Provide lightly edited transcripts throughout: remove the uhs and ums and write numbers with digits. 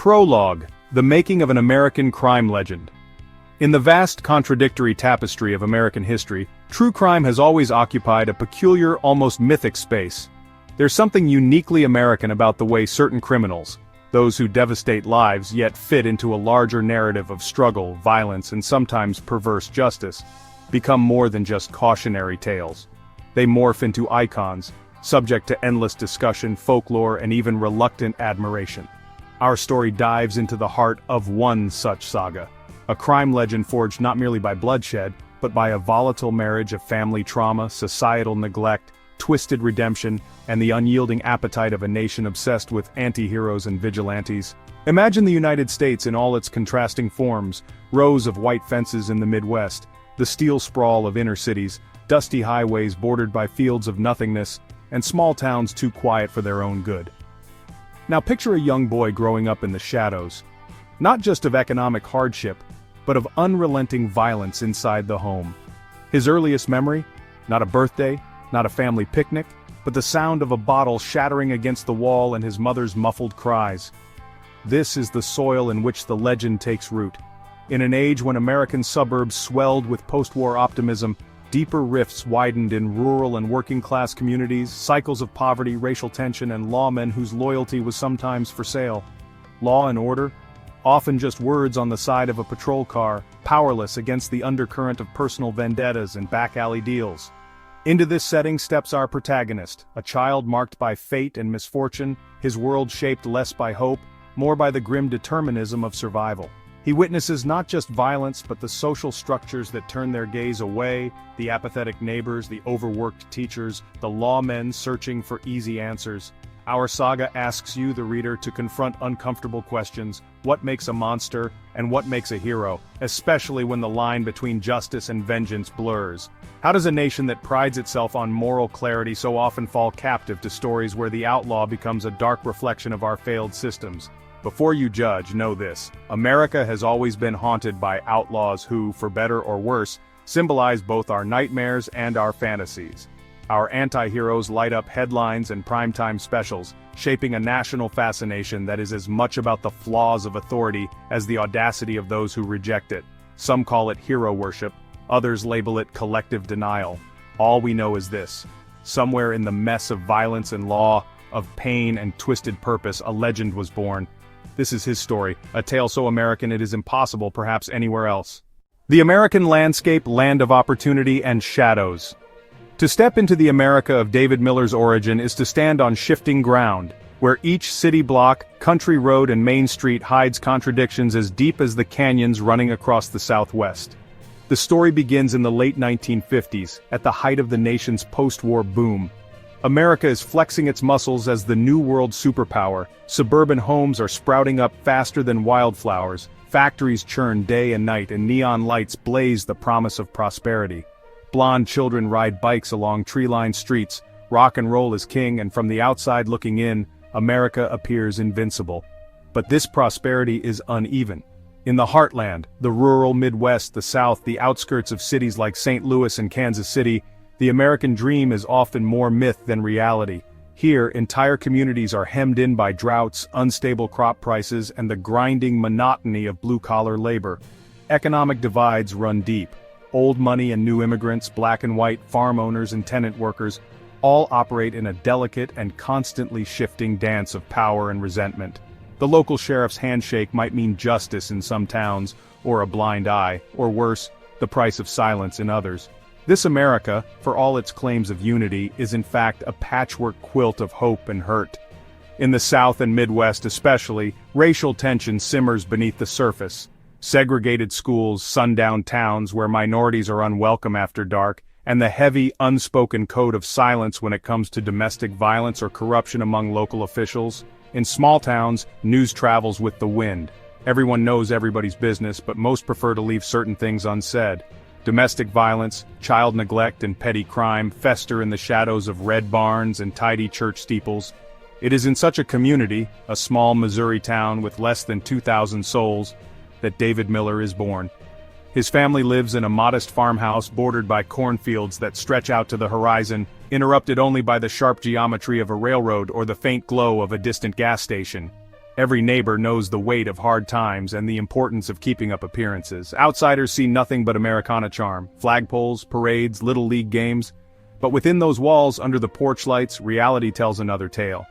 Prologue: The Making of an American Crime Legend. In the vast contradictory tapestry of American history, true crime has always occupied a peculiar, almost mythic space. There's something uniquely American about the way certain criminals, those who devastate lives yet fit into a larger narrative of struggle, violence, and sometimes perverse justice, become more than just cautionary tales. They morph into icons, subject to endless discussion, folklore, and even reluctant admiration. Our story dives into the heart of one such saga, a crime legend forged not merely by bloodshed, but by a volatile marriage of family trauma, societal neglect, twisted redemption, and the unyielding appetite of a nation obsessed with anti-heroes and vigilantes. Imagine the United States in all its contrasting forms: rows of white fences in the Midwest, the steel sprawl of inner cities, dusty highways bordered by fields of nothingness, and small towns too quiet for their own good. Now picture a young boy growing up in the shadows, not just of economic hardship, but of unrelenting violence inside the home. His earliest memory? Not a birthday, not a family picnic, but the sound of a bottle shattering against the wall and his mother's muffled cries. This is the soil in which the legend takes root. In an age when American suburbs swelled with post-war optimism, deeper rifts widened in rural and working-class communities, cycles of poverty, racial tension, and lawmen whose loyalty was sometimes for sale. Law and order? Often just words on the side of a patrol car, powerless against the undercurrent of personal vendettas and back-alley deals. Into this setting steps our protagonist, a child marked by fate and misfortune, his world shaped less by hope, more by the grim determinism of survival. He witnesses not just violence but the social structures that turn their gaze away, the apathetic neighbors, the overworked teachers, the lawmen searching for easy answers. Our saga asks you, the reader, to confront uncomfortable questions: what makes a monster, and what makes a hero, especially when the line between justice and vengeance blurs? How does a nation that prides itself on moral clarity so often fall captive to stories where the outlaw becomes a dark reflection of our failed systems? Before you judge, know this: America has always been haunted by outlaws who, for better or worse, symbolize both our nightmares and our fantasies. Our anti-heroes light up headlines and primetime specials, shaping a national fascination that is as much about the flaws of authority as the audacity of those who reject it. Some call it hero worship, others label it collective denial. All we know is this: somewhere in the mess of violence and law, of pain and twisted purpose, a legend was born. This is his story, a tale so American it is impossible perhaps anywhere else. The American landscape, land of opportunity and shadows. To step into the America of David Miller's origin is to stand on shifting ground, where each city block, country road and main street hides contradictions as deep as the canyons running across the Southwest. The story begins in the late 1950s, at the height of the nation's post-war boom. America is flexing its muscles as the new world superpower. Suburban homes are sprouting up faster than wildflowers, factories churn day and night, and neon lights blaze the promise of prosperity. Blonde children ride bikes along tree-lined streets, rock and roll is king, and from the outside looking in, America appears invincible. But this prosperity is uneven. In the heartland, the rural Midwest, the South, the outskirts of cities like St. Louis and Kansas City, the American dream is often more myth than reality. Here, entire communities are hemmed in by droughts, unstable crop prices, and the grinding monotony of blue-collar labor. Economic divides run deep. Old money and new immigrants, black and white, farm owners and tenant workers, all operate in a delicate and constantly shifting dance of power and resentment. The local sheriff's handshake might mean justice in some towns, or a blind eye, or worse, the price of silence in others. This America, for all its claims of unity, is in fact a patchwork quilt of hope and hurt. In the South and Midwest especially, racial tension simmers beneath the surface. Segregated schools, sundown towns where minorities are unwelcome after dark, and the heavy, unspoken code of silence when it comes to domestic violence or corruption among local officials. In small towns, news travels with the wind. Everyone knows everybody's business, but most prefer to leave certain things unsaid. Domestic violence, child neglect, and petty crime fester in the shadows of red barns and tidy church steeples. It is in such a community, a small Missouri town with less than 2,000 souls, that David Miller is born. His family lives in a modest farmhouse bordered by cornfields that stretch out to the horizon, interrupted only by the sharp geometry of a railroad or the faint glow of a distant gas station. Every neighbor knows the weight of hard times and the importance of keeping up appearances. Outsiders see nothing but Americana charm, flagpoles, parades, little league games. But within those walls, under the porch lights, reality tells another tale.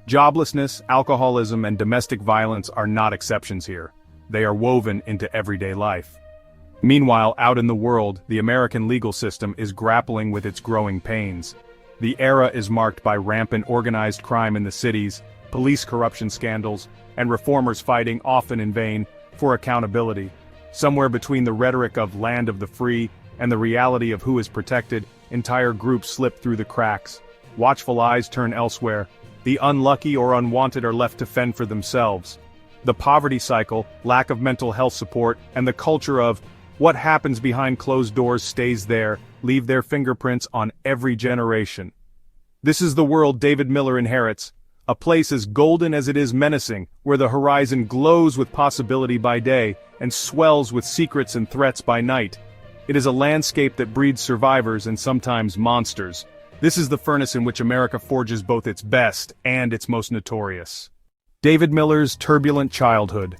Joblessness, alcoholism, and domestic violence are not exceptions here. They are woven into everyday life. Meanwhile, out in the world, the American legal system is grappling with its growing pains. The era is marked by rampant organized crime in the cities, police corruption scandals, and reformers fighting, often in vain, for accountability. Somewhere between the rhetoric of land of the free and the reality of who is protected, entire groups slip through the cracks. Watchful eyes turn elsewhere. The unlucky or unwanted are left to fend for themselves. The poverty cycle, lack of mental health support, and the culture of what happens behind closed doors stays there, leave their fingerprints on every generation. This is the world David Miller inherits, a place as golden as it is menacing, where the horizon glows with possibility by day, and swells with secrets and threats by night. It is a landscape that breeds survivors and sometimes monsters. This is the furnace in which America forges both its best and its most notorious. David Miller's turbulent childhood.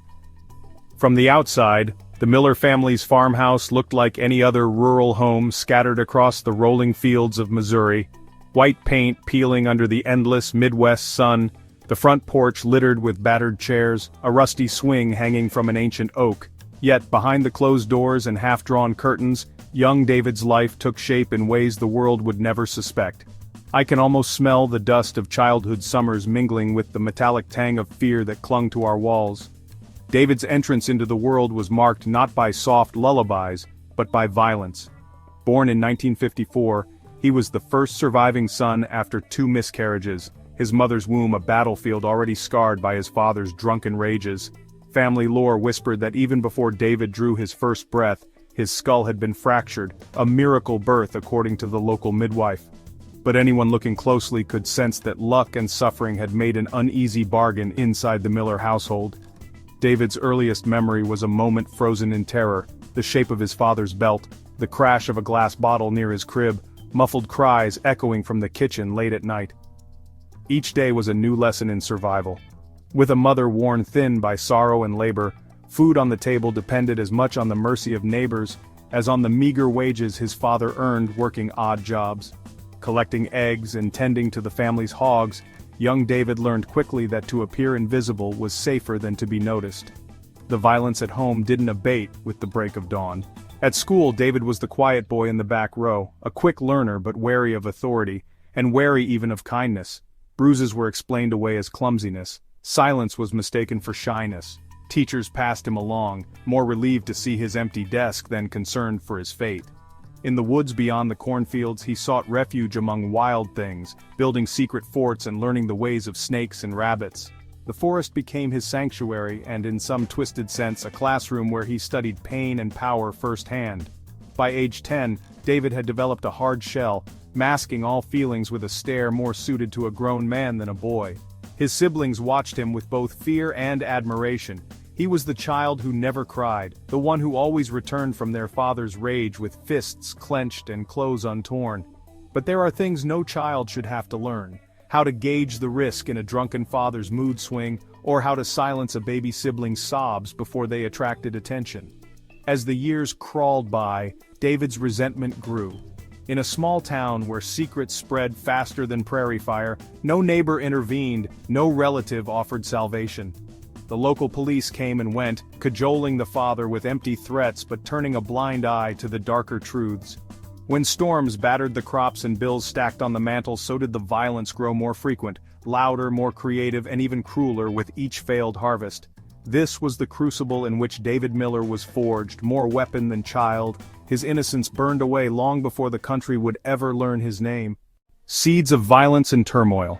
From the outside, the Miller family's farmhouse looked like any other rural home scattered across the rolling fields of Missouri. White paint peeling under the endless Midwest sun, the front porch littered with battered chairs, a rusty swing hanging from an ancient oak. Yet, behind the closed doors and half-drawn curtains, young David's life took shape in ways the world would never suspect. I can almost smell the dust of childhood summers mingling with the metallic tang of fear that clung to our walls. David's entrance into the world was marked not by soft lullabies, but by violence. Born in 1954, he was the first surviving son after 2 miscarriages, his mother's womb a battlefield already scarred by his father's drunken rages. Family lore whispered that even before David drew his first breath, his skull had been fractured, a miracle birth according to the local midwife. But anyone looking closely could sense that luck and suffering had made an uneasy bargain inside the Miller household. David's earliest memory was a moment frozen in terror, the shape of his father's belt, the crash of a glass bottle near his crib, muffled cries echoing from the kitchen late at night. Each day was a new lesson in survival. With a mother worn thin by sorrow and labor, food on the table depended as much on the mercy of neighbors as on the meager wages his father earned working odd jobs. Collecting eggs and tending to the family's hogs, young David learned quickly that to appear invisible was safer than to be noticed. The violence at home didn't abate with the break of dawn. At school, David was the quiet boy in the back row, a quick learner but wary of authority, and wary even of kindness. Bruises were explained away as clumsiness. Silence was mistaken for shyness. Teachers passed him along, more relieved to see his empty desk than concerned for his fate. In the woods beyond the cornfields, he sought refuge among wild things, building secret forts and learning the ways of snakes and rabbits. The forest became his sanctuary and, in some twisted sense, a classroom where he studied pain and power firsthand. By age 10, David had developed a hard shell, masking all feelings with a stare more suited to a grown man than a boy. His siblings watched him with both fear and admiration. He was the child who never cried, the one who always returned from their father's rage with fists clenched and clothes untorn. But there are things no child should have to learn. How to gauge the risk in a drunken father's mood swing, or how to silence a baby sibling's sobs before they attracted attention. As the years crawled by, David's resentment grew. In a small town where secrets spread faster than prairie fire, no neighbor intervened, no relative offered salvation. The local police came and went, cajoling the father with empty threats but turning a blind eye to the darker truths. When storms battered the crops and bills stacked on the mantle, so did the violence grow more frequent, louder, more creative, and even crueler with each failed harvest. This was the crucible in which David Miller was forged, more weapon than child, his innocence burned away long before the country would ever learn his name. Seeds of violence and turmoil.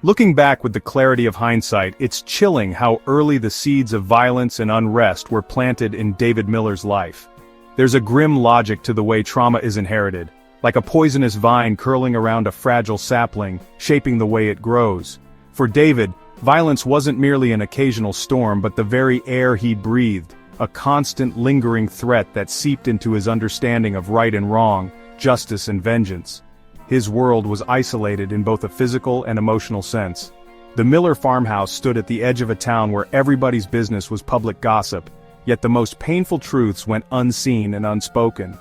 Looking back with the clarity of hindsight, it's chilling how early the seeds of violence and unrest were planted in David Miller's life. There's a grim logic to the way trauma is inherited, like a poisonous vine curling around a fragile sapling, shaping the way it grows. For David, violence wasn't merely an occasional storm but the very air he breathed, a constant lingering threat that seeped into his understanding of right and wrong, justice and vengeance. His world was isolated in both a physical and emotional sense. The Miller farmhouse stood at the edge of a town where everybody's business was public gossip, yet the most painful truths went unseen and unspoken.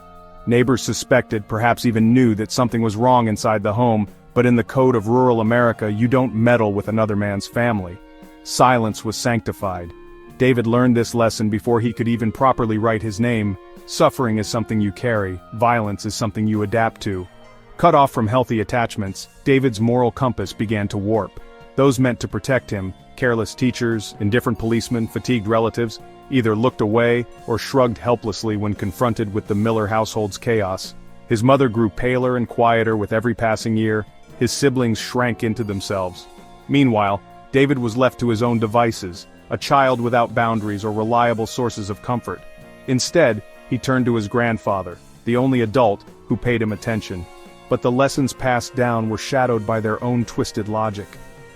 Neighbors suspected, perhaps even knew, that something was wrong inside the home, but in the code of rural America, you don't meddle with another man's family. Silence was sanctified. David learned this lesson before he could even properly write his name. Suffering is something you carry, violence is something you adapt to. Cut off from healthy attachments, David's moral compass began to warp. Those meant to protect him, careless teachers, indifferent policemen, fatigued relatives, either looked away or shrugged helplessly when confronted with the Miller household's chaos. His mother grew paler and quieter with every passing year. His siblings shrank into themselves. Meanwhile, David was left to his own devices, a child without boundaries or reliable sources of comfort. Instead, he turned to his grandfather, the only adult who paid him attention. But the lessons passed down were shadowed by their own twisted logic.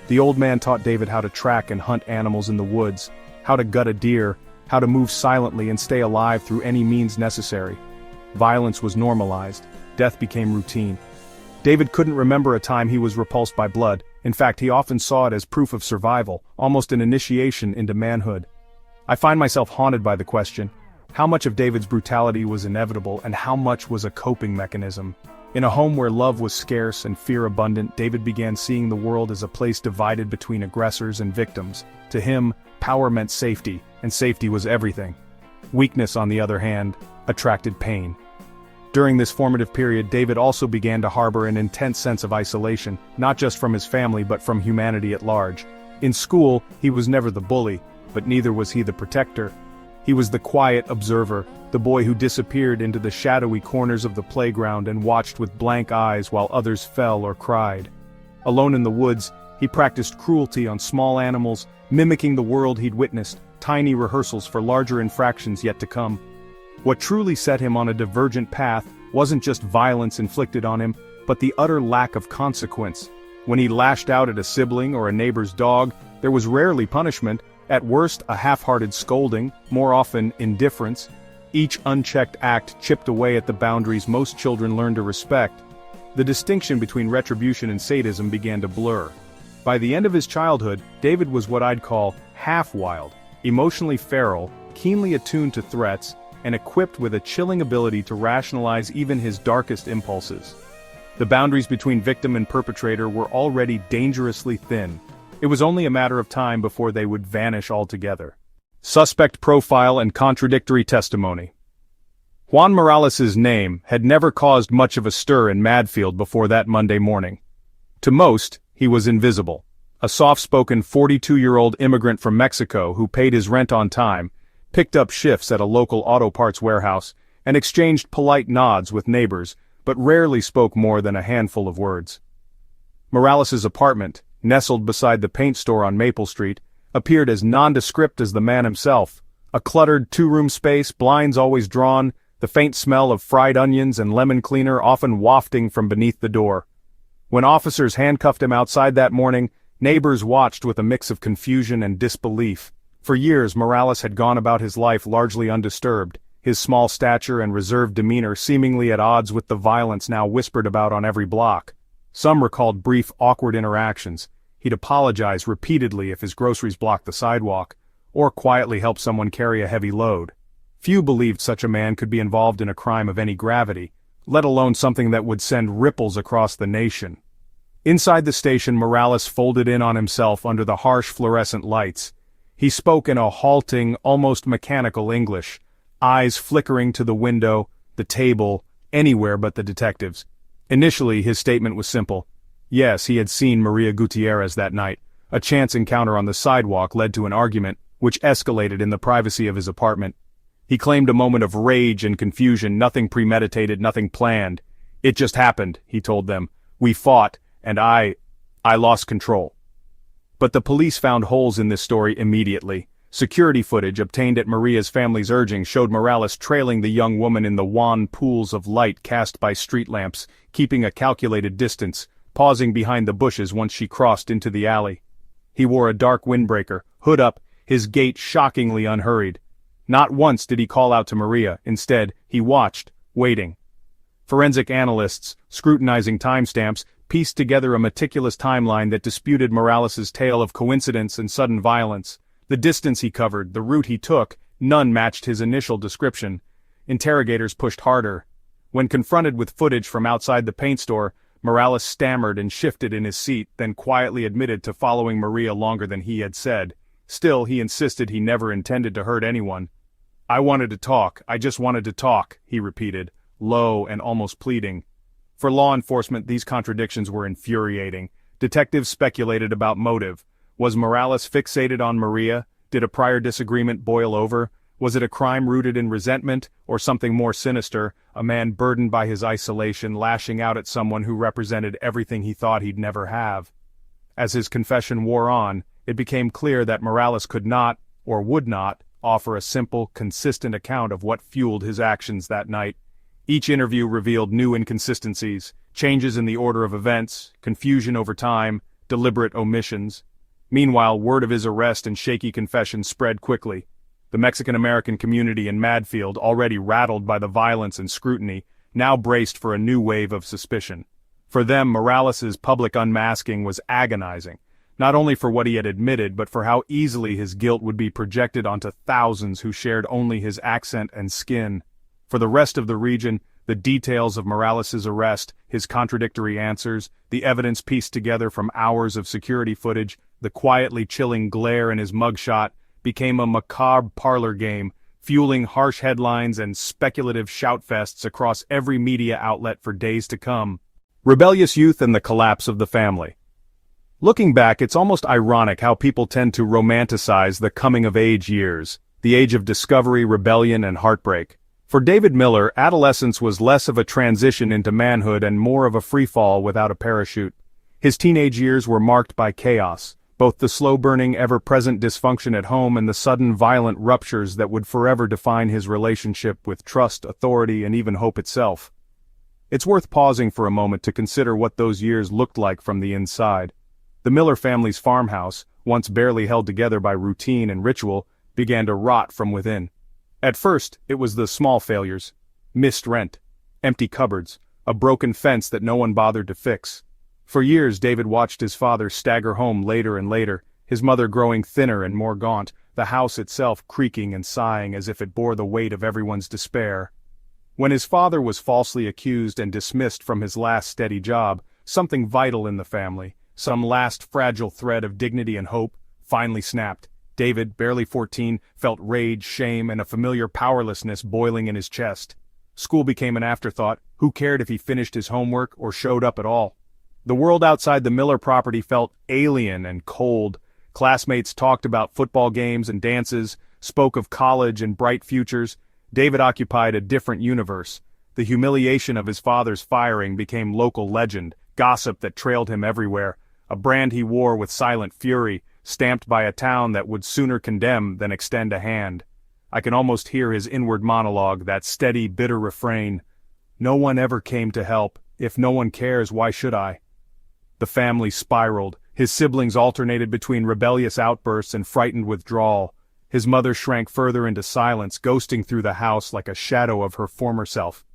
The old man taught David how to track and hunt animals in the woods, how to gut a deer, how to move silently and stay alive through any means necessary. Violence was normalized. Death became routine. David couldn't remember a time he was repulsed by blood. In fact, he often saw it as proof of survival, almost an initiation into manhood. I find myself haunted by the question, how much of David's brutality was inevitable and how much was a coping mechanism? In a home where love was scarce and fear abundant, David began seeing the world as a place divided between aggressors and victims. To him, power meant safety, and safety was everything. Weakness, on the other hand, attracted pain. During this formative period, David also began to harbor an intense sense of isolation, not just from his family but from humanity at large. In school, he was never the bully, but neither was he the protector. He was the quiet observer, the boy who disappeared into the shadowy corners of the playground and watched with blank eyes while others fell or cried. Alone in the woods, he practiced cruelty on small animals, mimicking the world he'd witnessed, tiny rehearsals for larger infractions yet to come. What truly set him on a divergent path wasn't just violence inflicted on him, but the utter lack of consequence. When he lashed out at a sibling or a neighbor's dog, there was rarely punishment, at worst a half-hearted scolding, more often indifference. Each unchecked act chipped away at the boundaries most children learn to respect. The distinction between retribution and sadism began to blur. By the end of his childhood, David was what I'd call half-wild, emotionally feral, keenly attuned to threats, and equipped with a chilling ability to rationalize even his darkest impulses. The boundaries between victim and perpetrator were already dangerously thin. It was only a matter of time before they would vanish altogether. Suspect profile and contradictory testimony. Juan Morales' name had never caused much of a stir in Madfield before that Monday morning. To most, he was invisible. A soft-spoken 42-year-old immigrant from Mexico who paid his rent on time, picked up shifts at a local auto parts warehouse, and exchanged polite nods with neighbors, but rarely spoke more than a handful of words. Morales' apartment, nestled beside the paint store on Maple Street, appeared as nondescript as the man himself. A cluttered two-room space, blinds always drawn, the faint smell of fried onions and lemon cleaner often wafting from beneath the door. When officers handcuffed him outside that morning, neighbors watched with a mix of confusion and disbelief. For years Morales had gone about his life largely undisturbed, his small stature and reserved demeanor seemingly at odds with the violence now whispered about on every block. Some recalled brief, awkward interactions. He'd apologize repeatedly if his groceries blocked the sidewalk, or quietly help someone carry a heavy load. Few believed such a man could be involved in a crime of any gravity, let alone something that would send ripples across the nation. Inside the station, Morales folded in on himself under the harsh fluorescent lights. He spoke in a halting, almost mechanical English, eyes flickering to the window, the table, anywhere but the detectives. Initially, his statement was simple. Yes, he had seen Maria Gutierrez that night. A chance encounter on the sidewalk led to an argument, which escalated in the privacy of his apartment. He claimed a moment of rage and confusion, nothing premeditated, nothing planned. It just happened, he told them. We fought, and I lost control. But the police found holes in this story immediately. Security footage obtained at Maria's family's urging showed Morales trailing the young woman in the wan pools of light cast by street lamps, keeping a calculated distance, pausing behind the bushes once she crossed into the alley. He wore a dark windbreaker, hood up, his gait shockingly unhurried. Not once did he call out to Maria. Instead, he watched, waiting. Forensic analysts, scrutinizing timestamps, pieced together a meticulous timeline that disputed Morales's tale of coincidence and sudden violence. The distance he covered, the route he took, none matched his initial description. Interrogators pushed harder. When confronted with footage from outside the paint store, Morales stammered and shifted in his seat, then quietly admitted to following Maria longer than he had said. Still, he insisted he never intended to hurt anyone. "I wanted to talk, I just wanted to talk," he repeated, low and almost pleading. For law enforcement, these contradictions were infuriating. Detectives speculated about motive. Was Morales fixated on Maria? Did a prior disagreement boil over? Was it a crime rooted in resentment, or something more sinister, a man burdened by his isolation lashing out at someone who represented everything he thought he'd never have? As his confession wore on, it became clear that Morales could not, or would not, offer a simple, consistent account of what fueled his actions that night. Each interview revealed new inconsistencies, changes in the order of events, confusion over time, deliberate omissions. Meanwhile, word of his arrest and shaky confession spread quickly. The Mexican-American community in Madfield, already rattled by the violence and scrutiny, now braced for a new wave of suspicion. For them, Morales's public unmasking was agonizing, not only for what he had admitted but for how easily his guilt would be projected onto thousands who shared only his accent and skin. For the rest of the region, the details of Morales's arrest, his contradictory answers, the evidence pieced together from hours of security footage, the quietly chilling glare in his mugshot, became a macabre parlor game, fueling harsh headlines and speculative shoutfests across every media outlet for days to come. Rebellious youth and the collapse of the family. Looking back, it's almost ironic how people tend to romanticize the coming-of-age years, the age of discovery, rebellion, and heartbreak. For David Miller, adolescence was less of a transition into manhood and more of a freefall without a parachute. His teenage years were marked by chaos, both the slow-burning, ever-present dysfunction at home and the sudden violent ruptures that would forever define his relationship with trust, authority, and even hope itself. It's worth pausing for a moment to consider what those years looked like from the inside. The Miller family's farmhouse, once barely held together by routine and ritual, began to rot from within. At first, it was the small failures: missed rent, empty cupboards, a broken fence that no one bothered to fix. For years David watched his father stagger home later and later, his mother growing thinner and more gaunt, the house itself creaking and sighing as if it bore the weight of everyone's despair. When his father was falsely accused and dismissed from his last steady job, something vital in the family, some last fragile thread of dignity and hope, finally snapped. David, barely 14, felt rage, shame, and a familiar powerlessness boiling in his chest. School became an afterthought. Who cared if he finished his homework or showed up at all? The world outside the Miller property felt alien and cold. Classmates talked about football games and dances, spoke of college and bright futures. David occupied a different universe. The humiliation of his father's firing became local legend, gossip that trailed him everywhere, a brand he wore with silent fury, stamped by a town that would sooner condemn than extend a hand. I can almost hear his inward monologue, that steady, bitter refrain. "No one ever came to help. If no one cares, why should I?" The family spiraled. His siblings alternated between rebellious outbursts and frightened withdrawal. His mother shrank further into silence, ghosting through the house like a shadow of her former self.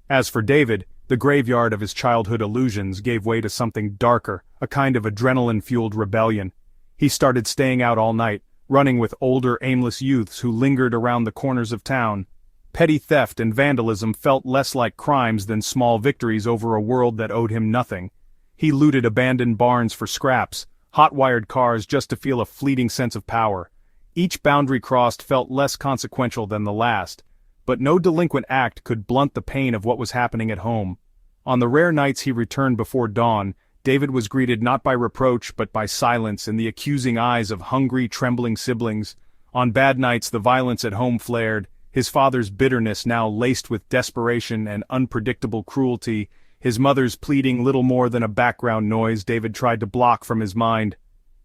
As for David, the graveyard of his childhood illusions gave way to something darker, a kind of adrenaline-fueled rebellion. He started staying out all night, running with older, aimless youths who lingered around the corners of town. Petty theft and vandalism felt less like crimes than small victories over a world that owed him nothing. He looted abandoned barns for scraps, hot-wired cars just to feel a fleeting sense of power. Each boundary crossed felt less consequential than the last, but no delinquent act could blunt the pain of what was happening at home. On the rare nights he returned before dawn, David was greeted not by reproach but by silence and the accusing eyes of hungry, trembling siblings. On bad nights the violence at home flared, his father's bitterness now laced with desperation and unpredictable cruelty, his mother's pleading little more than a background noise David tried to block from his mind.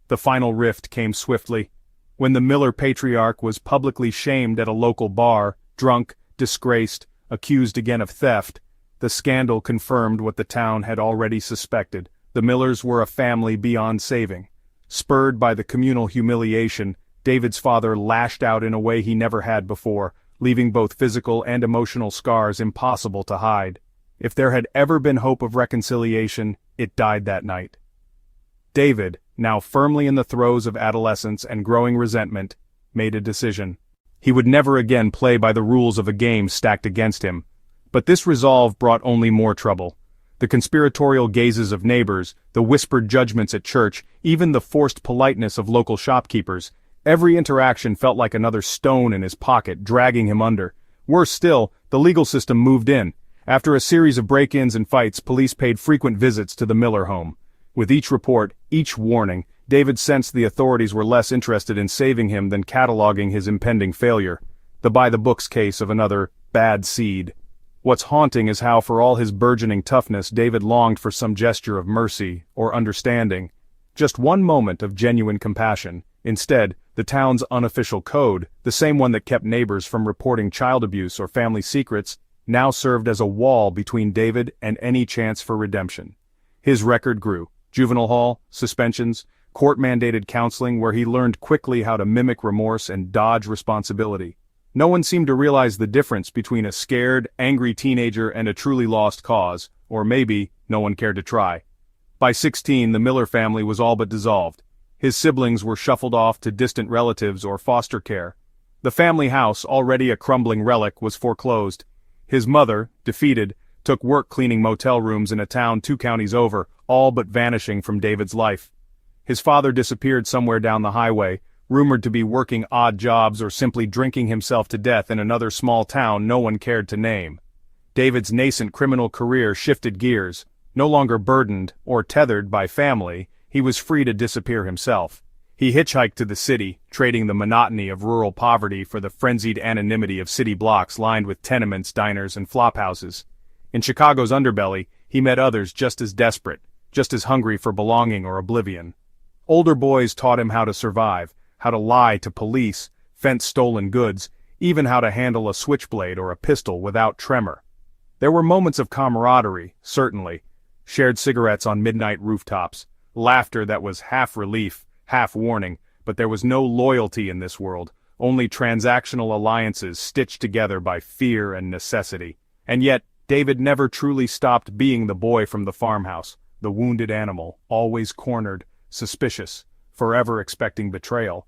The final rift came swiftly. When the Miller patriarch was publicly shamed at a local bar, drunk, disgraced, accused again of theft, the scandal confirmed what the town had already suspected. The Millers were a family beyond saving. Spurred by the communal humiliation, David's father lashed out in a way he never had before, leaving both physical and emotional scars impossible to hide. If there had ever been hope of reconciliation, it died that night. David, now firmly in the throes of adolescence and growing resentment, made a decision. He would never again play by the rules of a game stacked against him. But this resolve brought only more trouble. The conspiratorial gazes of neighbors, the whispered judgments at church, even the forced politeness of local shopkeepers. Every interaction felt like another stone in his pocket, dragging him under. Worse still, the legal system moved in. After a series of break-ins and fights, police paid frequent visits to the Miller home. With each report, each warning, David sensed the authorities were less interested in saving him than cataloging his impending failure. The by-the-books case of another bad seed. What's haunting is how, for all his burgeoning toughness, David longed for some gesture of mercy or understanding. Just one moment of genuine compassion. Instead, the town's unofficial code, the same one that kept neighbors from reporting child abuse or family secrets, now served as a wall between David and any chance for redemption. His record grew. Juvenile hall, suspensions, court-mandated counseling where he learned quickly how to mimic remorse and dodge responsibility. No one seemed to realize the difference between a scared, angry teenager and a truly lost cause, or maybe no one cared to try. By 16, the Miller family was all but dissolved. His siblings were shuffled off to distant relatives or foster care. The family house, already a crumbling relic, was foreclosed. His mother, defeated, took work cleaning motel rooms in a town 2 counties over, all but vanishing from David's life. His father disappeared somewhere down the highway, rumored to be working odd jobs or simply drinking himself to death in another small town no one cared to name. David's nascent criminal career shifted gears. No longer burdened or tethered by family, he was free to disappear himself. He hitchhiked to the city, trading the monotony of rural poverty for the frenzied anonymity of city blocks lined with tenements, diners, and flophouses. In Chicago's underbelly, he met others just as desperate, just as hungry for belonging or oblivion. Older boys taught him how to survive, how to lie to police, fence stolen goods, even how to handle a switchblade or a pistol without tremor. There were moments of camaraderie, certainly. Shared cigarettes on midnight rooftops, laughter that was half relief, half warning, but there was no loyalty in this world, only transactional alliances stitched together by fear and necessity. And yet, David never truly stopped being the boy from the farmhouse, the wounded animal, always cornered, suspicious, forever expecting betrayal.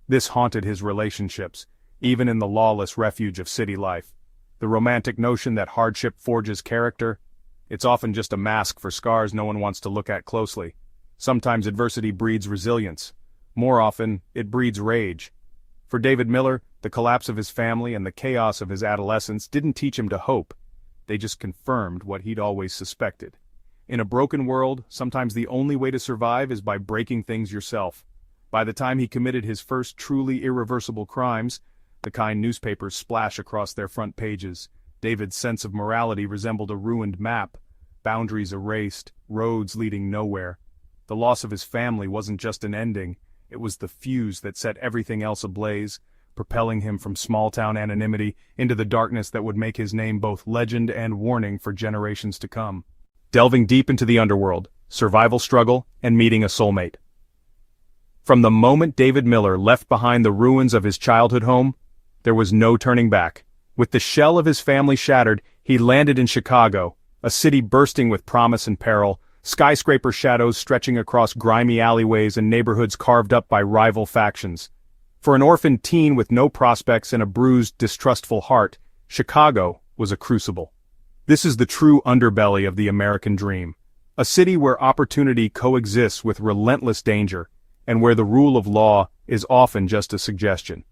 This haunted his relationships, even in the lawless refuge of city life. The romantic notion that hardship forges character, it's often just a mask for scars no one wants to look at closely. Sometimes adversity breeds resilience. More often, it breeds rage. For David Miller, the collapse of his family and the chaos of his adolescence didn't teach him to hope. They just confirmed what he'd always suspected. In a broken world, sometimes the only way to survive is by breaking things yourself. By the time he committed his first truly irreversible crimes, the kind newspapers splash across their front pages, David's sense of morality resembled a ruined map, boundaries erased, roads leading nowhere. The loss of his family wasn't just an ending, it was the fuse that set everything else ablaze, propelling him from small-town anonymity into the darkness that would make his name both legend and warning for generations to come. Delving deep into the underworld, survival struggle, and meeting a soulmate. From the moment David Miller left behind the ruins of his childhood home, there was no turning back. With the shell of his family shattered, he landed in Chicago, a city bursting with promise and peril, skyscraper shadows stretching across grimy alleyways and neighborhoods carved up by rival factions. For an orphaned teen with no prospects and a bruised, distrustful heart, Chicago was a crucible. This is the true underbelly of the American dream. A city where opportunity coexists with relentless danger, and where the rule of law is often just a suggestion.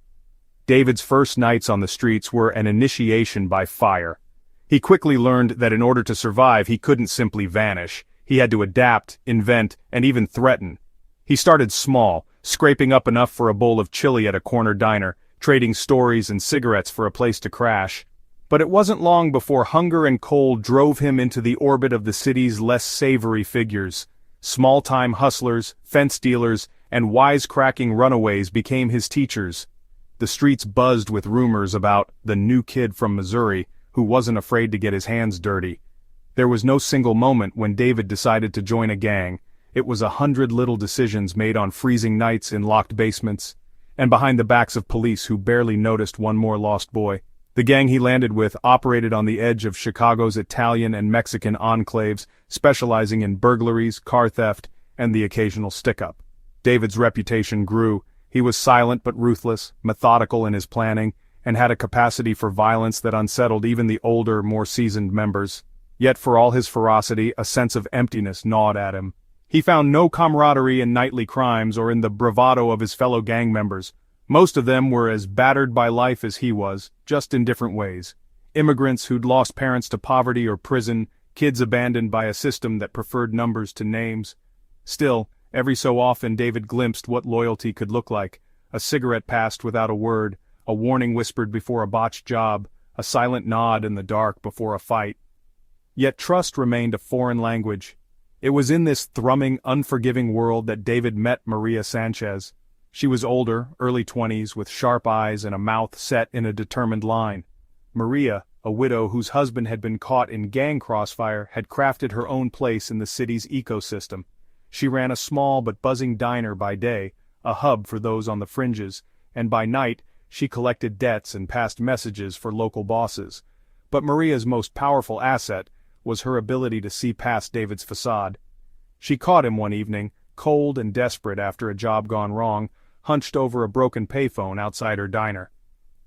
David's first nights on the streets were an initiation by fire. He quickly learned that in order to survive he couldn't simply vanish. He had to adapt, invent, and even threaten. He started small, scraping up enough for a bowl of chili at a corner diner, trading stories and cigarettes for a place to crash. But it wasn't long before hunger and cold drove him into the orbit of the city's less savory figures. Small-time hustlers, fence dealers, and wisecracking runaways became his teachers. The streets buzzed with rumors about the new kid from Missouri who wasn't afraid to get his hands dirty. There was no single moment when David decided to join a gang. It was 100 little decisions made on freezing nights in locked basements, and behind the backs of police who barely noticed one more lost boy. The gang he landed with operated on the edge of Chicago's Italian and Mexican enclaves, specializing in burglaries, car theft, and the occasional stick-up. David's reputation grew. He was silent but ruthless, methodical in his planning, and had a capacity for violence that unsettled even the older, more seasoned members. Yet for all his ferocity, a sense of emptiness gnawed at him. He found no camaraderie in nightly crimes or in the bravado of his fellow gang members. Most of them were as battered by life as he was, just in different ways. Immigrants who'd lost parents to poverty or prison, kids abandoned by a system that preferred numbers to names. Still, every so often David glimpsed what loyalty could look like. A cigarette passed without a word, a warning whispered before a botched job, a silent nod in the dark before a fight. Yet trust remained a foreign language. It was in this thrumming, unforgiving world that David met Maria Sanchez. She was older, early 20s, with sharp eyes and a mouth set in a determined line. Maria, a widow whose husband had been caught in gang crossfire, had crafted her own place in the city's ecosystem. She ran a small but buzzing diner by day, a hub for those on the fringes, and by night, she collected debts and passed messages for local bosses. But Maria's most powerful asset was her ability to see past David's facade. She caught him one evening, cold and desperate after a job gone wrong, hunched over a broken payphone outside her diner.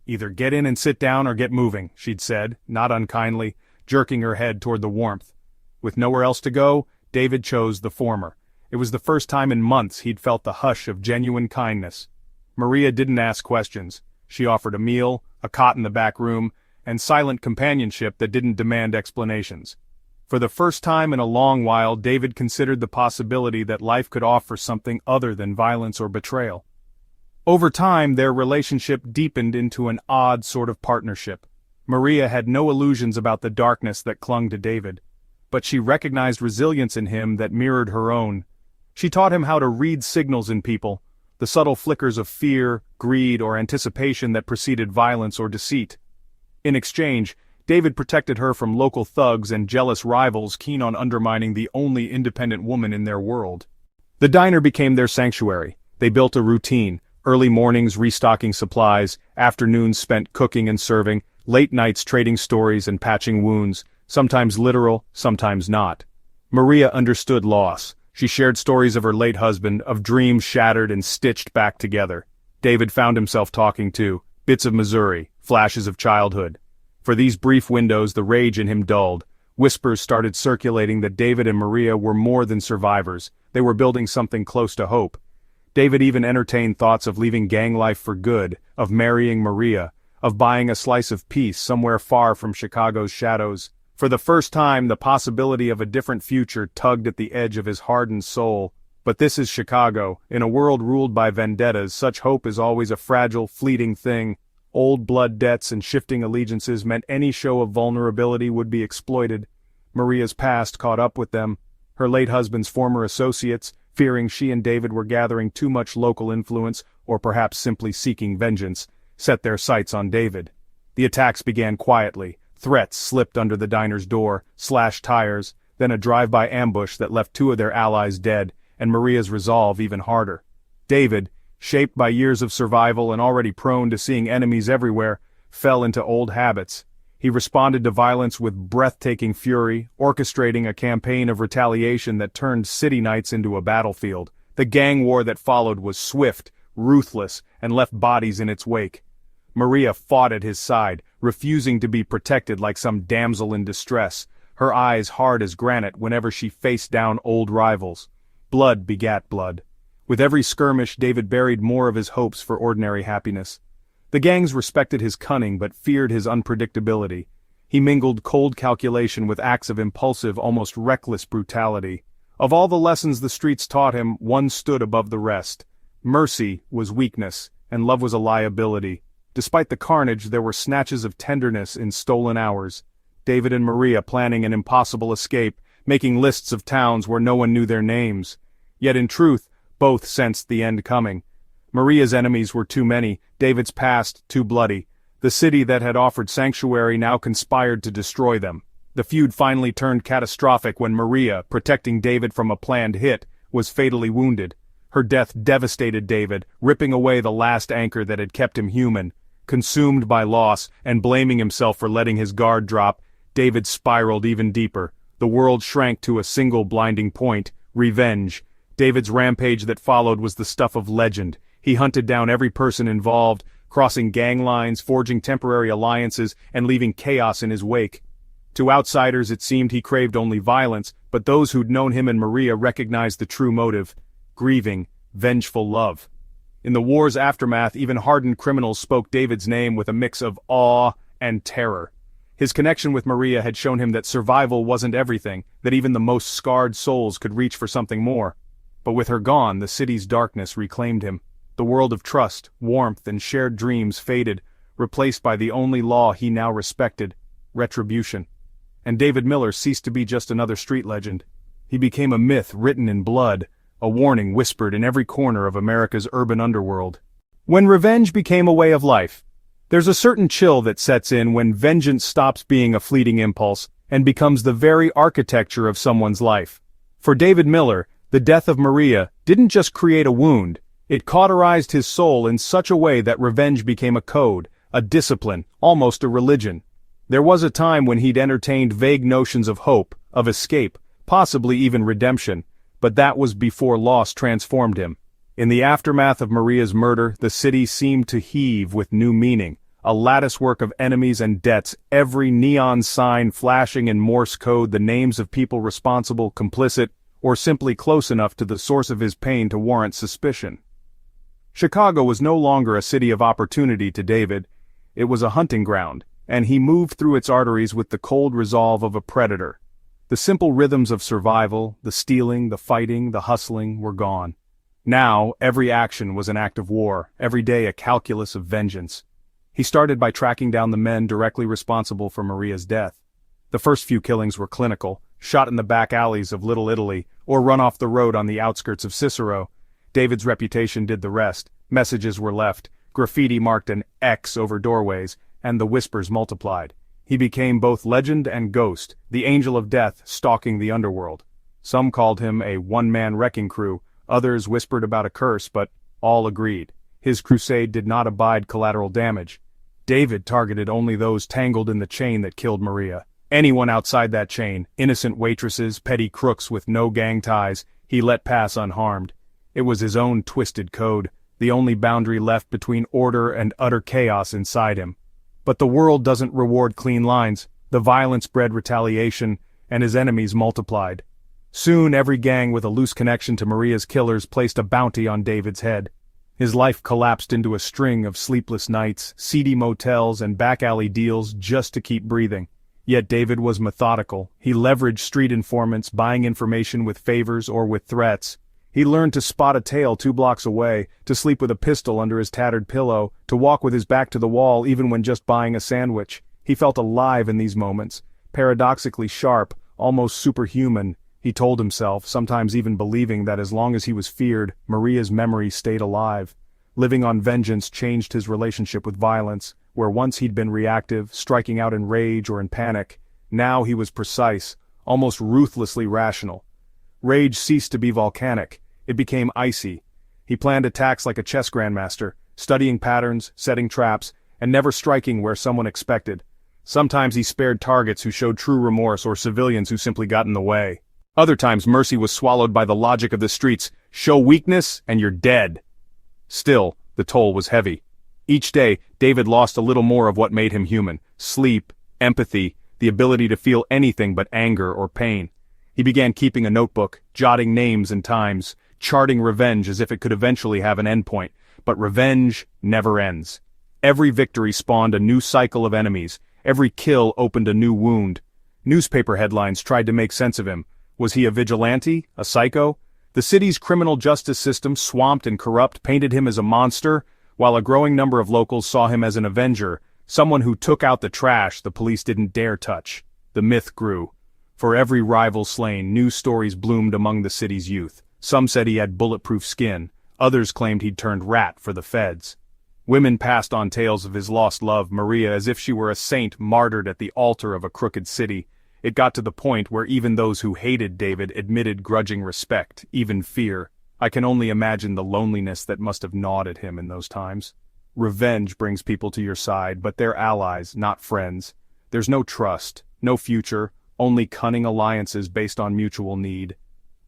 "Either get in and sit down or get moving," she'd said, not unkindly, jerking her head toward the warmth. With nowhere else to go, David chose the former. It was the first time in months he'd felt the hush of genuine kindness. Maria didn't ask questions. She offered a meal, a cot in the back room, and silent companionship that didn't demand explanations. For the first time in a long while, David considered the possibility that life could offer something other than violence or betrayal. Over time, their relationship deepened into an odd sort of partnership. Maria had no illusions about the darkness that clung to David, but she recognized resilience in him that mirrored her own. She taught him how to read signals in people, the subtle flickers of fear, greed, or anticipation that preceded violence or deceit. In exchange, David protected her from local thugs and jealous rivals keen on undermining the only independent woman in their world. The diner became their sanctuary. They built a routine. Early mornings restocking supplies, afternoons spent cooking and serving, late nights trading stories and patching wounds, sometimes literal, sometimes not. Maria understood loss. She shared stories of her late husband, of dreams shattered and stitched back together. David found himself talking too, bits of Missouri, flashes of childhood. For these brief windows the rage in him dulled. Whispers started circulating that David and Maria were more than survivors. They were building something close to hope. David even entertained thoughts of leaving gang life for good, of marrying Maria, of buying a slice of peace somewhere far from Chicago's shadows. For the first time, the possibility of a different future tugged at the edge of his hardened soul. But this is Chicago. In a world ruled by vendettas, such hope is always a fragile, fleeting thing. Old blood debts and shifting allegiances meant any show of vulnerability would be exploited. Maria's past caught up with them. Her late husband's former associates, fearing she and David were gathering too much local influence, or perhaps simply seeking vengeance, set their sights on David. The attacks began quietly. Threats slipped under the diner's door, slashed tires, then a drive-by ambush that left two of their allies dead, and Maria's resolve even harder. David, shaped by years of survival and already prone to seeing enemies everywhere, fell into old habits. He responded to violence with breathtaking fury, orchestrating a campaign of retaliation that turned city nights into a battlefield. The gang war that followed was swift, ruthless, and left bodies in its wake. Maria fought at his side, refusing to be protected like some damsel in distress, her eyes hard as granite whenever she faced down old rivals. Blood begat blood. With every skirmish, David buried more of his hopes for ordinary happiness. The gangs respected his cunning but feared his unpredictability. He mingled cold calculation with acts of impulsive, almost reckless brutality. Of all the lessons the streets taught him, one stood above the rest. Mercy was weakness, and love was a liability. Despite the carnage, there were snatches of tenderness in stolen hours. David and Maria planning an impossible escape, making lists of towns where no one knew their names. Yet in truth, both sensed the end coming. Maria's enemies were too many, David's past too bloody. The city that had offered sanctuary now conspired to destroy them. The feud finally turned catastrophic when Maria, protecting David from a planned hit, was fatally wounded. Her death devastated David, ripping away the last anchor that had kept him human. Consumed by loss and blaming himself for letting his guard drop, David spiraled even deeper. The world shrank to a single blinding point: revenge. David's rampage that followed was the stuff of legend. He hunted down every person involved, crossing gang lines, forging temporary alliances, and leaving chaos in his wake. To outsiders it seemed he craved only violence, but those who'd known him and Maria recognized the true motive: grieving, vengeful love. In the war's aftermath, even hardened criminals spoke David's name with a mix of awe and terror. His connection with Maria had shown him that survival wasn't everything, that even the most scarred souls could reach for something more. But with her gone, the city's darkness reclaimed him. The world of trust, warmth, and shared dreams faded, replaced by the only law he now respected: retribution. And David Miller ceased to be just another street legend. He became a myth written in blood, a warning whispered in every corner of America's urban underworld. When revenge became a way of life, there's a certain chill that sets in when vengeance stops being a fleeting impulse and becomes the very architecture of someone's life. For David Miller, the death of Maria didn't just create a wound, it cauterized his soul in such a way that revenge became a code, a discipline, almost a religion. There was a time when he'd entertained vague notions of hope, of escape, possibly even redemption, but that was before loss transformed him. In the aftermath of Maria's murder, the city seemed to heave with new meaning, a latticework of enemies and debts, every neon sign flashing in Morse code the names of people responsible, complicit, or simply close enough to the source of his pain to warrant suspicion. Chicago was no longer a city of opportunity to David. It was a hunting ground, and he moved through its arteries with the cold resolve of a predator. The simple rhythms of survival, the stealing, the fighting, the hustling, were gone. Now, every action was an act of war, every day a calculus of vengeance. He started by tracking down the men directly responsible for Maria's death. The first few killings were clinical, shot in the back alleys of Little Italy, or run off the road on the outskirts of Cicero. David's reputation did the rest. Messages were left, graffiti marked an X over doorways, and the whispers multiplied. He became both legend and ghost, the angel of death stalking the underworld. Some called him a one-man wrecking crew, others whispered about a curse, but all agreed. His crusade did not abide collateral damage. David targeted only those tangled in the chain that killed Maria. Anyone outside that chain, innocent waitresses, petty crooks with no gang ties, he let pass unharmed. It was his own twisted code, the only boundary left between order and utter chaos inside him. But the world doesn't reward clean lines. The violence bred retaliation, and his enemies multiplied. Soon every gang with a loose connection to Maria's killers placed a bounty on David's head. His life collapsed into a string of sleepless nights, seedy motels, and back-alley deals just to keep breathing. Yet David was methodical. He leveraged street informants, buying information with favors or with threats. He learned to spot a tail 2 blocks away, to sleep with a pistol under his tattered pillow, to walk with his back to the wall even when just buying a sandwich. He felt alive in these moments, paradoxically sharp, almost superhuman, he told himself, sometimes even believing that as long as he was feared, Maria's memory stayed alive. Living on vengeance changed his relationship with violence, where once he'd been reactive, striking out in rage or in panic. Now he was precise, almost ruthlessly rational. Rage ceased to be volcanic. It became icy. He planned attacks like a chess grandmaster, studying patterns, setting traps, and never striking where someone expected. Sometimes he spared targets who showed true remorse or civilians who simply got in the way. Other times mercy was swallowed by the logic of the streets: show weakness and you're dead. Still, the toll was heavy. Each day, David lost a little more of what made him human: sleep, empathy, the ability to feel anything but anger or pain. He began keeping a notebook, jotting names and times, charting revenge as if it could eventually have an endpoint. But revenge never ends. Every victory spawned a new cycle of enemies. Every kill opened a new wound. Newspaper headlines tried to make sense of him. Was he a vigilante, a psycho? The city's criminal justice system, swamped and corrupt, painted him as a monster, while a growing number of locals saw him as an avenger, someone who took out the trash the police didn't dare touch. The myth grew. For every rival slain, new stories bloomed among the city's youth. Some said he had bulletproof skin, others claimed he'd turned rat for the feds. Women passed on tales of his lost love, Maria, as if she were a saint martyred at the altar of a crooked city. It got to the point where even those who hated David admitted grudging respect, even fear. I can only imagine the loneliness that must have gnawed at him in those times. Revenge brings people to your side, but they're allies, not friends. There's no trust, no future, only cunning alliances based on mutual need.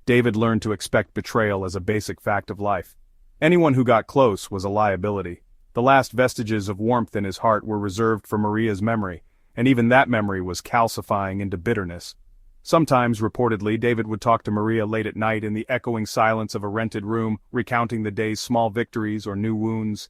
David learned to expect betrayal as a basic fact of life. Anyone who got close was a liability. The last vestiges of warmth in his heart were reserved for Maria's memory, and even that memory was calcifying into bitterness. Sometimes, reportedly, David would talk to Maria late at night in the echoing silence of a rented room, recounting the day's small victories or new wounds.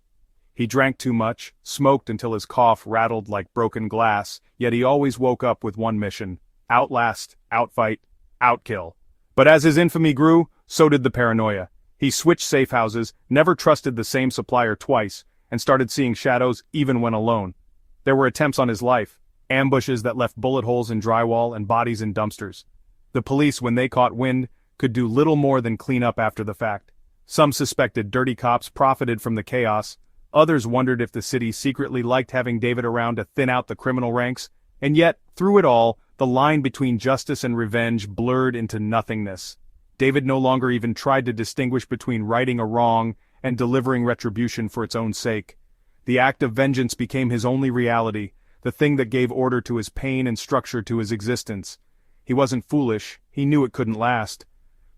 He drank too much, smoked until his cough rattled like broken glass, yet he always woke up with one mission: outlast, outfight, outkill. But as his infamy grew, so did the paranoia. He switched safe houses, never trusted the same supplier twice, and started seeing shadows even when alone. There were attempts on his life, ambushes that left bullet holes in drywall and bodies in dumpsters. The police, when they caught wind, could do little more than clean up after the fact. Some suspected dirty cops profited from the chaos. Others wondered if the city secretly liked having David around to thin out the criminal ranks. And yet, through it all, the line between justice and revenge blurred into nothingness. David no longer even tried to distinguish between righting a wrong and delivering retribution for its own sake. The act of vengeance became his only reality, the thing that gave order to his pain and structure to his existence. He wasn't foolish, he knew it couldn't last.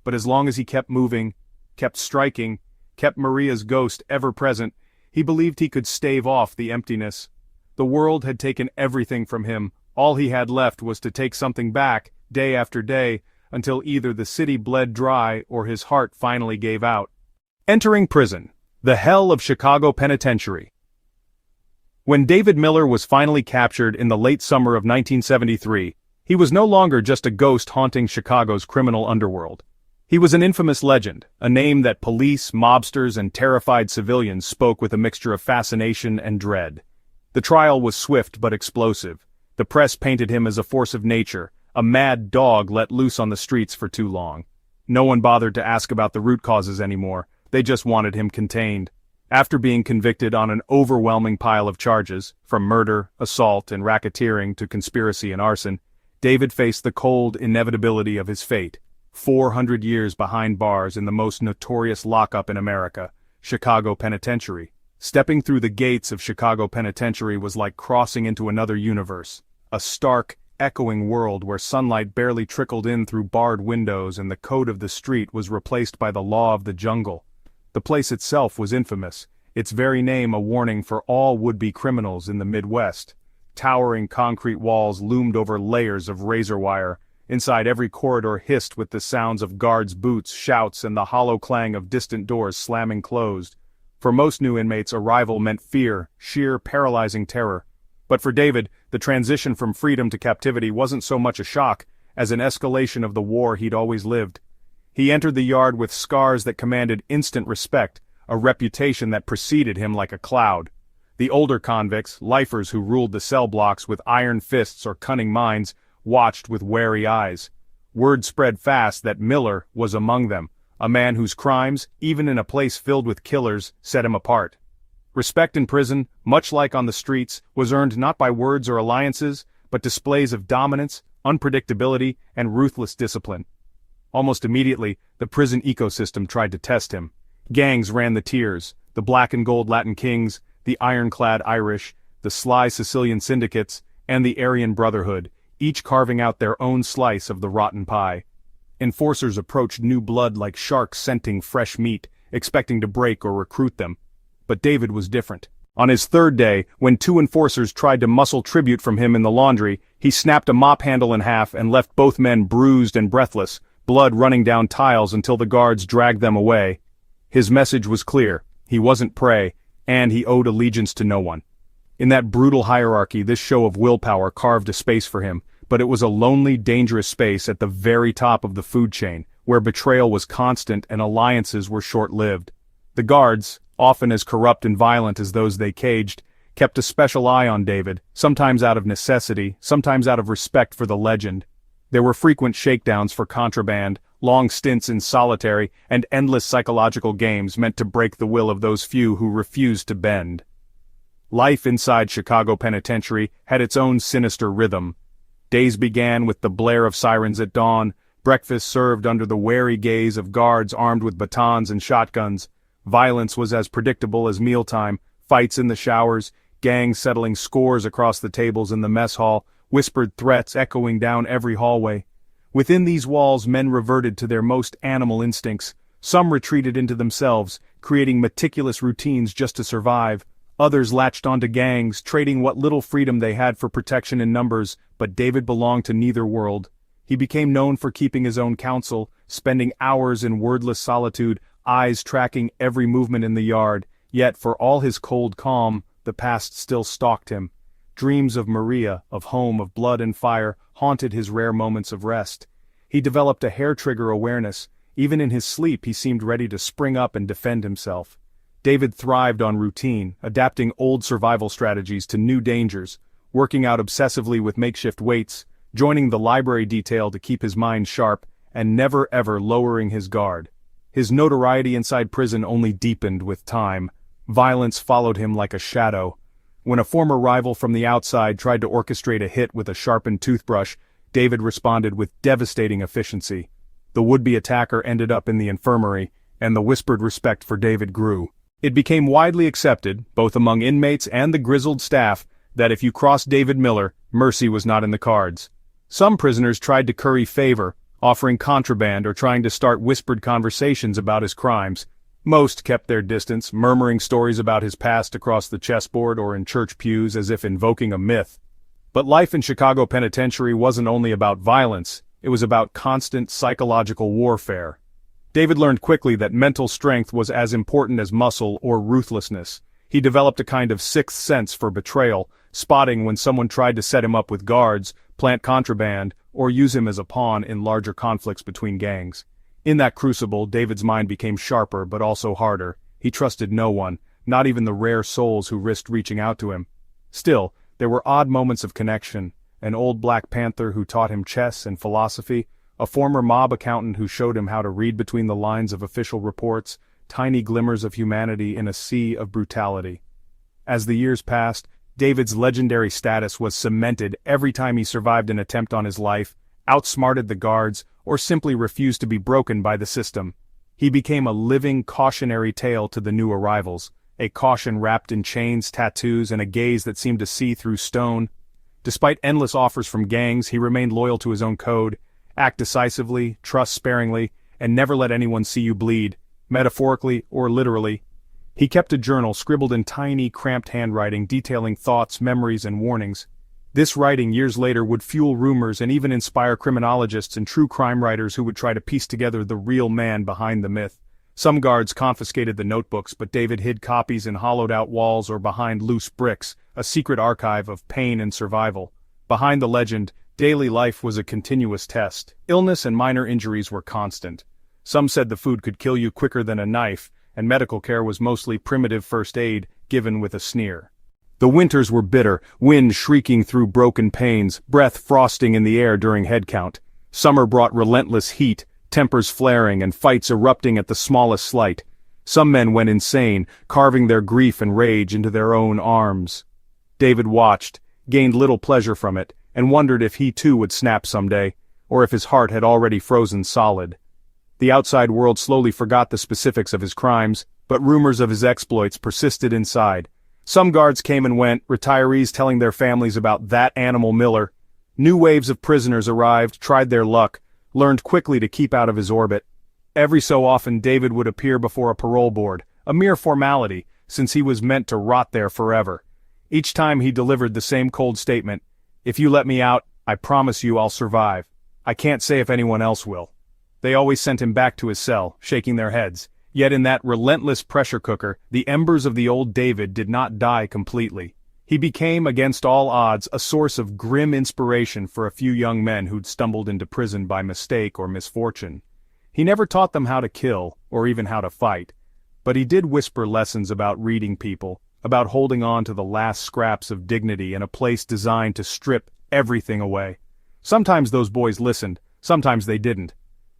But as long as he kept moving, kept striking, kept Maria's ghost ever present, he believed he could stave off the emptiness. The world had taken everything from him. All he had left was to take something back, day after day, until either the city bled dry or his heart finally gave out. Entering prison, the hell of Chicago Penitentiary. When David Miller was finally captured in the late summer of 1973, he was no longer just a ghost haunting Chicago's criminal underworld. He was an infamous legend, a name that police, mobsters, and terrified civilians spoke with a mixture of fascination and dread. The trial was swift but explosive. The press painted him as a force of nature, a mad dog let loose on the streets for too long. No one bothered to ask about the root causes anymore, they just wanted him contained. After being convicted on an overwhelming pile of charges, from murder, assault, and racketeering to conspiracy and arson, David faced the cold inevitability of his fate. 400 years behind bars in the most notorious lockup in America, Chicago Penitentiary. Stepping through the gates of Chicago Penitentiary was like crossing into another universe, a stark, echoing world where sunlight barely trickled in through barred windows and the code of the street was replaced by the law of the jungle. The place itself was infamous, its very name a warning for all would-be criminals in the Midwest. Towering concrete walls loomed over layers of razor wire. Inside every corridor hissed with the sounds of guards' boots, shouts, and the hollow clang of distant doors slamming closed. For most new inmates, arrival meant fear, sheer paralyzing terror. But for David, the transition from freedom to captivity wasn't so much a shock as an escalation of the war he'd always lived. He entered the yard with scars that commanded instant respect, a reputation that preceded him like a cloud. The older convicts, lifers who ruled the cell blocks with iron fists or cunning minds, watched with wary eyes. Word spread fast that Miller was among them, a man whose crimes, even in a place filled with killers, set him apart. Respect in prison, much like on the streets, was earned not by words or alliances, but displays of dominance, unpredictability, and ruthless discipline. Almost immediately, the prison ecosystem tried to test him. Gangs ran the tiers, the black and gold Latin kings, the ironclad Irish, the sly Sicilian syndicates, and the Aryan Brotherhood, each carving out their own slice of the rotten pie. Enforcers approached new blood like sharks scenting fresh meat, expecting to break or recruit them. But David was different. On his third day, when two enforcers tried to muscle tribute from him in the laundry, he snapped a mop handle in half and left both men bruised and breathless, blood running down tiles until the guards dragged them away. His message was clear: he wasn't prey, and he owed allegiance to no one. In that brutal hierarchy, this show of willpower carved a space for him, but it was a lonely, dangerous space at the very top of the food chain, where betrayal was constant and alliances were short-lived. The guards, often as corrupt and violent as those they caged, kept a special eye on David, sometimes out of necessity, sometimes out of respect for the legend. There were frequent shakedowns for contraband, long stints in solitary, and endless psychological games meant to break the will of those few who refused to bend. Life inside Chicago Penitentiary had its own sinister rhythm. Days began with the blare of sirens at dawn, breakfast served under the wary gaze of guards armed with batons and shotguns. Violence was as predictable as mealtime, Fights in the showers, gangs settling scores across the tables in the mess hall, whispered threats echoing down every hallway. Within these walls men reverted to their most animal instincts. Some retreated into themselves, creating meticulous routines just to survive. Others latched onto gangs, trading what little freedom they had for protection in numbers, but David belonged to neither world. He became known for keeping his own counsel, spending hours in wordless solitude, eyes tracking every movement in the yard, yet for all his cold calm, the past still stalked him. Dreams of Maria, of home, of blood and fire, haunted his rare moments of rest. He developed a hair-trigger awareness. Even in his sleep he seemed ready to spring up and defend himself. David thrived on routine, adapting old survival strategies to new dangers, working out obsessively with makeshift weights, joining the library detail to keep his mind sharp, and never ever lowering his guard. His notoriety inside prison only deepened with time. Violence followed him like a shadow. When a former rival from the outside tried to orchestrate a hit with a sharpened toothbrush, David responded with devastating efficiency. The would-be attacker ended up in the infirmary, and the whispered respect for David grew. It became widely accepted, both among inmates and the grizzled staff, that if you crossed David Miller, mercy was not in the cards. Some prisoners tried to curry favor, offering contraband or trying to start whispered conversations about his crimes. Most kept their distance, murmuring stories about his past across the chessboard or in church pews as if invoking a myth. But life in Chicago Penitentiary wasn't only about violence, it was about constant psychological warfare. David learned quickly that mental strength was as important as muscle or ruthlessness. He developed a kind of sixth sense for betrayal, spotting when someone tried to set him up with guards, plant contraband, or use him as a pawn in larger conflicts between gangs. In that crucible, David's mind became sharper but also harder. He trusted no one, not even the rare souls who risked reaching out to him. Still, there were odd moments of connection. An old Black Panther who taught him chess and philosophy, a former mob accountant who showed him how to read between the lines of official reports, tiny glimmers of humanity in a sea of brutality. As the years passed, David's legendary status was cemented every time he survived an attempt on his life, outsmarted the guards, or simply refused to be broken by the system. He became a living cautionary tale to the new arrivals, a caution wrapped in chains, tattoos, and a gaze that seemed to see through stone. Despite endless offers from gangs, he remained loyal to his own code: act decisively, trust sparingly, and never let anyone see you bleed, metaphorically or literally. He kept a journal scribbled in tiny, cramped handwriting detailing thoughts, memories, and warnings. This writing years later would fuel rumors and even inspire criminologists and true crime writers who would try to piece together the real man behind the myth. Some guards confiscated the notebooks, but David hid copies in hollowed-out walls or behind loose bricks, a secret archive of pain and survival. Behind the legend, daily life was a continuous test. Illness and minor injuries were constant. Some said the food could kill you quicker than a knife, and medical care was mostly primitive first aid, given with a sneer. The winters were bitter, wind shrieking through broken panes, breath frosting in the air during head count. Summer brought relentless heat, tempers flaring and fights erupting at the smallest slight. Some men went insane, carving their grief and rage into their own arms. David watched, gained little pleasure from it, and wondered if he too would snap someday, or if his heart had already frozen solid. The outside world slowly forgot the specifics of his crimes, but rumors of his exploits persisted inside. Some guards came and went, retirees telling their families about that animal Miller. New waves of prisoners arrived, tried their luck, learned quickly to keep out of his orbit. Every so often David would appear before a parole board, a mere formality, since he was meant to rot there forever. Each time he delivered the same cold statement: "If you let me out, I promise you I'll survive. I can't say if anyone else will." They always sent him back to his cell, shaking their heads. Yet in that relentless pressure cooker, the embers of the old David did not die completely. He became, against all odds, a source of grim inspiration for a few young men who'd stumbled into prison by mistake or misfortune. He never taught them how to kill, or even how to fight. But he did whisper lessons about reading people, about holding on to the last scraps of dignity in a place designed to strip everything away. Sometimes those boys listened, sometimes they didn't.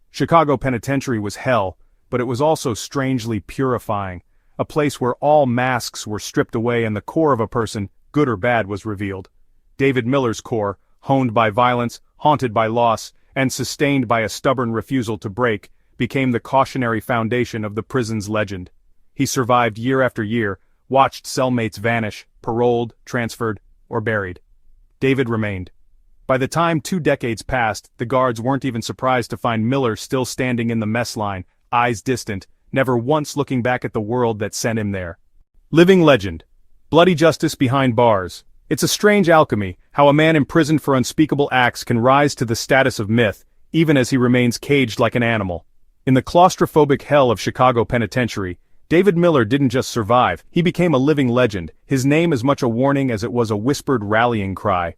Chicago Penitentiary was hell, but it was also strangely purifying, a place where all masks were stripped away and the core of a person, good or bad, was revealed. David Miller's core, honed by violence, haunted by loss, and sustained by a stubborn refusal to break, became the cautionary foundation of the prison's legend. He survived year after year, watched cellmates vanish, paroled, transferred, or buried. David remained. By the time 2 decades passed, the guards weren't even surprised to find Miller still standing in the mess line, eyes distant, never once looking back at the world that sent him there. Living legend. Bloody justice behind bars. It's a strange alchemy, how a man imprisoned for unspeakable acts can rise to the status of myth, even as he remains caged like an animal. In the claustrophobic hell of Chicago Penitentiary, David Miller didn't just survive, he became a living legend, his name as much a warning as it was a whispered rallying cry.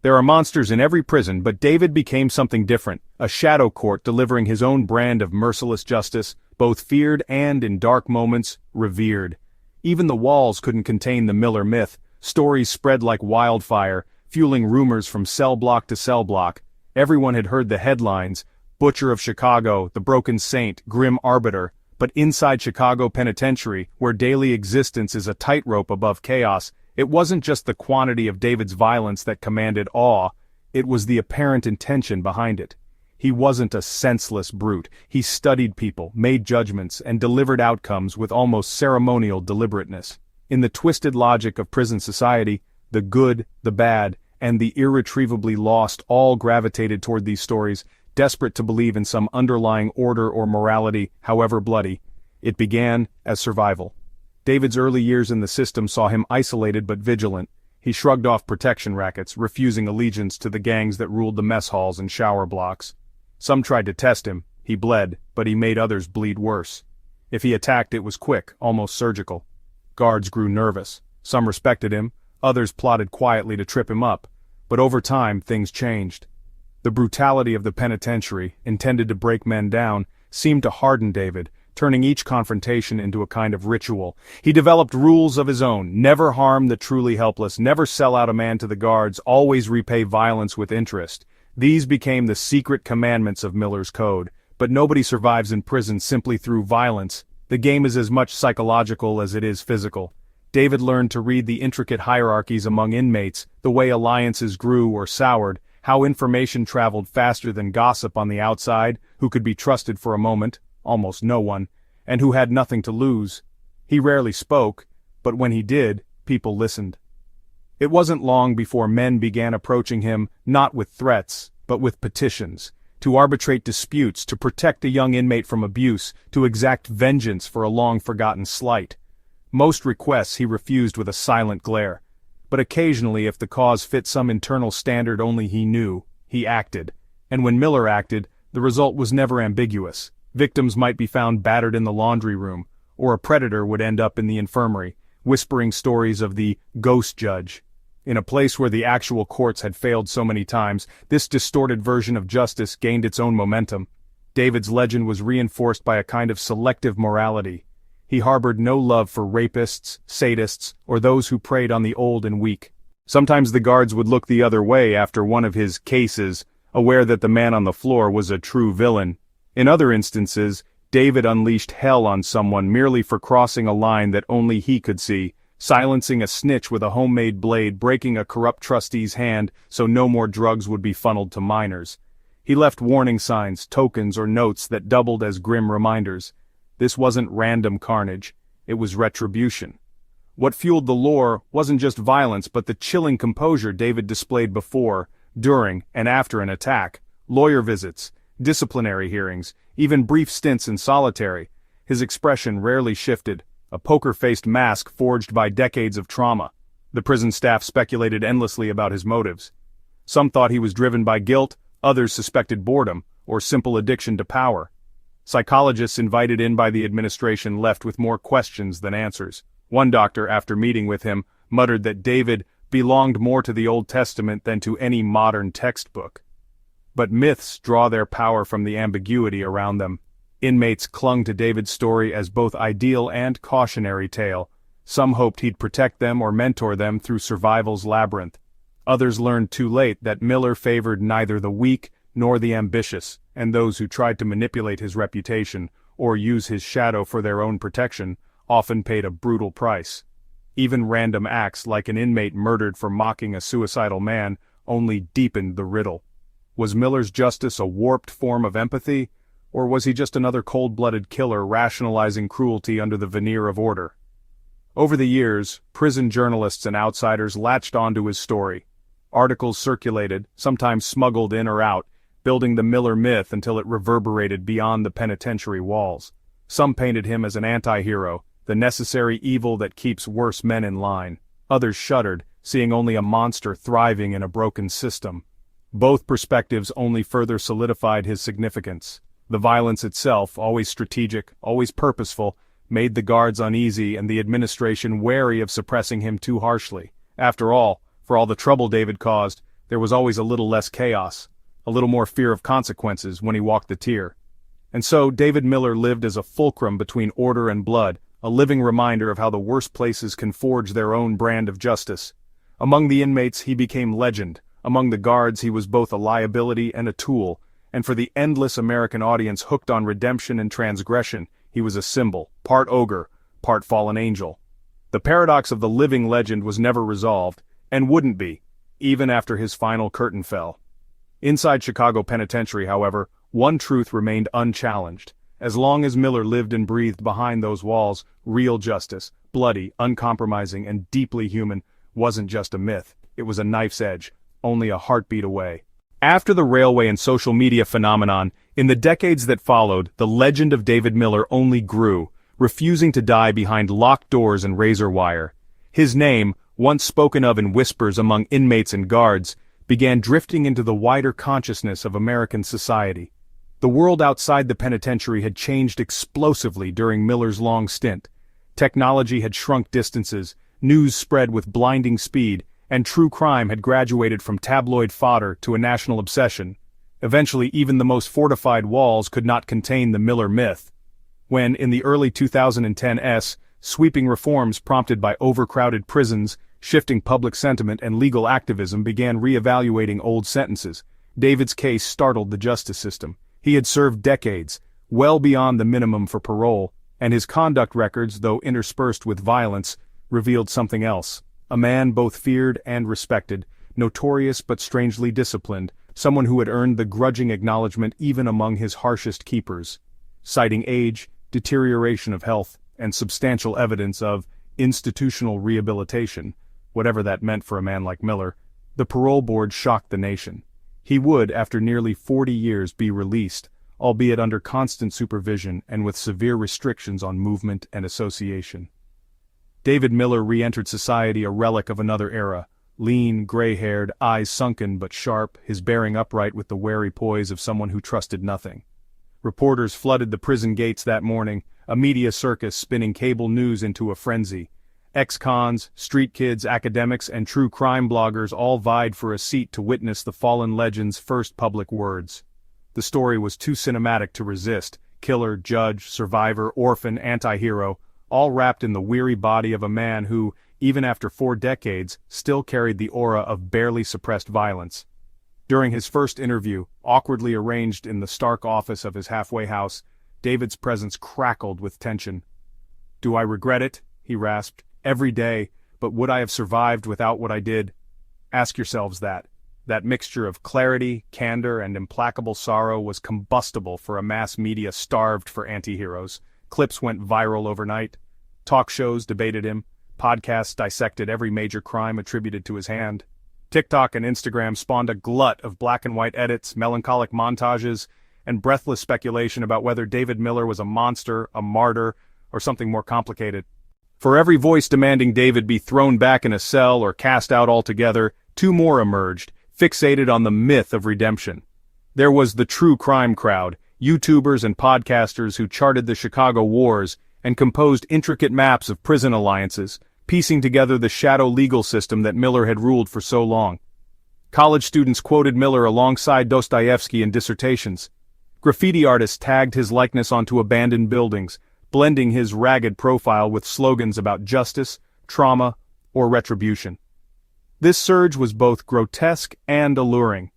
There are monsters in every prison, but David became something different, a shadow court delivering his own brand of merciless justice, both feared and, in dark moments, revered. Even the walls couldn't contain the Miller myth, stories spread like wildfire, fueling rumors from cell block to cell block. Everyone had heard the headlines, Butcher of Chicago, the Broken Saint, Grim Arbiter, but inside Chicago Penitentiary, where daily existence is a tightrope above chaos, it wasn't just the quantity of David's violence that commanded awe, it was the apparent intention behind it. He wasn't a senseless brute, he studied people, made judgments, and delivered outcomes with almost ceremonial deliberateness. In the twisted logic of prison society, the good, the bad, and the irretrievably lost all gravitated toward these stories, desperate to believe in some underlying order or morality, however bloody. It began as survival. David's early years in the system saw him isolated but vigilant. He shrugged off protection rackets, refusing allegiance to the gangs that ruled the mess halls and shower blocks. Some tried to test him, he bled, but he made others bleed worse. If he attacked, it was quick, almost surgical. Guards grew nervous. Some respected him, others plotted quietly to trip him up. But over time, things changed. The brutality of the penitentiary, intended to break men down, seemed to harden David, turning each confrontation into a kind of ritual. He developed rules of his own: never harm the truly helpless, never sell out a man to the guards, always repay violence with interest. These became the secret commandments of Miller's code. But nobody survives in prison simply through violence. The game is as much psychological as it is physical. David learned to read the intricate hierarchies among inmates, the way alliances grew or soured, how information traveled faster than gossip on the outside, who could be trusted for a moment, almost no one, and who had nothing to lose. He rarely spoke, but when he did, people listened. It wasn't long before men began approaching him, not with threats, but with petitions, to arbitrate disputes, to protect a young inmate from abuse, to exact vengeance for a long-forgotten slight. Most requests he refused with a silent glare. But occasionally, if the cause fit some internal standard only he knew, he acted. And when Miller acted, the result was never ambiguous. Victims might be found battered in the laundry room, or a predator would end up in the infirmary, whispering stories of the ghost judge. In a place where the actual courts had failed so many times, this distorted version of justice gained its own momentum. David's legend was reinforced by a kind of selective morality. He harbored no love for rapists, sadists, or those who preyed on the old and weak. Sometimes the guards would look the other way after one of his cases, aware that the man on the floor was a true villain. In other instances, David unleashed hell on someone merely for crossing a line that only he could see, silencing a snitch with a homemade blade, breaking a corrupt trustee's hand so no more drugs would be funneled to minors. He left warning signs, tokens, or notes that doubled as grim reminders. This wasn't random carnage, it was retribution. What fueled the lore wasn't just violence but the chilling composure David displayed before, during, and after an attack. Lawyer visits, disciplinary hearings, even brief stints in solitary. His expression rarely shifted, a poker-faced mask forged by decades of trauma. The prison staff speculated endlessly about his motives. Some thought he was driven by guilt, others suspected boredom, or simple addiction to power. Psychologists invited in by the administration left with more questions than answers. One doctor, after meeting with him, muttered that David belonged more to the Old Testament than to any modern textbook. But myths draw their power from the ambiguity around them. Inmates clung to David's story as both ideal and cautionary tale. Some hoped he'd protect them or mentor them through survival's labyrinth. Others learned too late that Miller favored neither the weak nor the ambitious, and those who tried to manipulate his reputation or use his shadow for their own protection often paid a brutal price. Even random acts like an inmate murdered for mocking a suicidal man only deepened the riddle. Was Miller's justice a warped form of empathy, or was he just another cold-blooded killer rationalizing cruelty under the veneer of order? Over the years, prison journalists and outsiders latched onto his story. Articles circulated, sometimes smuggled in or out, building the Miller myth until it reverberated beyond the penitentiary walls. Some painted him as an anti-hero, the necessary evil that keeps worse men in line. Others shuddered, seeing only a monster thriving in a broken system. Both perspectives only further solidified his significance. The violence itself, always strategic, always purposeful, made the guards uneasy and the administration wary of suppressing him too harshly. After all, for all the trouble David caused, there was always a little less chaos, a little more fear of consequences when he walked the tier. And so David Miller lived as a fulcrum between order and blood, a living reminder of how the worst places can forge their own brand of justice. Among the inmates he became legend, among the guards he was both a liability and a tool, and for the endless American audience hooked on redemption and transgression, he was a symbol, part ogre, part fallen angel. The paradox of the living legend was never resolved, and wouldn't be, even after his final curtain fell. Inside Chicago Penitentiary, however, one truth remained unchallenged. As long as Miller lived and breathed behind those walls, real justice, bloody, uncompromising, and deeply human, wasn't just a myth. It was a knife's edge, only a heartbeat away. After the railway and social media phenomenon, in the decades that followed, the legend of David Miller only grew, refusing to die behind locked doors and razor wire. His name, once spoken of in whispers among inmates and guards, began drifting into the wider consciousness of American society. The world outside the penitentiary had changed explosively during Miller's long stint. Technology had shrunk distances, news spread with blinding speed, and true crime had graduated from tabloid fodder to a national obsession. Eventually, even the most fortified walls could not contain the Miller myth. When, in the early 2010s, sweeping reforms prompted by overcrowded prisons, shifting public sentiment and legal activism began re-evaluating old sentences, David's case startled the justice system. He had served decades, well beyond the minimum for parole, and his conduct records, though interspersed with violence, revealed something else. A man both feared and respected, notorious but strangely disciplined, someone who had earned the grudging acknowledgement even among his harshest keepers. Citing age, deterioration of health, and substantial evidence of institutional rehabilitation, whatever that meant for a man like Miller, the parole board shocked the nation. He would, after nearly 40 years, be released, albeit under constant supervision and with severe restrictions on movement and association. David Miller re-entered society a relic of another era, lean, gray-haired, eyes sunken but sharp, his bearing upright with the wary poise of someone who trusted nothing. Reporters flooded the prison gates that morning, a media circus spinning cable news into a frenzy. Ex-cons, street kids, academics, and true crime bloggers all vied for a seat to witness the fallen legend's first public words. The story was too cinematic to resist. Killer, judge, survivor, orphan, anti-hero, all wrapped in the weary body of a man who, even after 4 decades, still carried the aura of barely suppressed violence. During his first interview, awkwardly arranged in the stark office of his halfway house, David's presence crackled with tension. "Do I regret it?" he rasped. "Every day, but would I have survived without what I did? Ask yourselves that." That mixture of clarity, candor, and implacable sorrow was combustible for a mass media starved for anti-heroes. Clips went viral overnight. Talk shows debated him. Podcasts dissected every major crime attributed to his hand. TikTok and Instagram spawned a glut of black and white edits, melancholic montages, and breathless speculation about whether David Miller was a monster, a martyr, or something more complicated. For every voice demanding David be thrown back in a cell or cast out altogether, 2 more emerged, fixated on the myth of redemption. There was the true crime crowd, YouTubers and podcasters who charted the Chicago wars and composed intricate maps of prison alliances, piecing together the shadow legal system that Miller had ruled for so long. College students quoted Miller alongside Dostoevsky in dissertations. Graffiti artists tagged his likeness onto abandoned buildings, blending his ragged profile with slogans about justice, trauma, or retribution. This surge was both grotesque and alluring.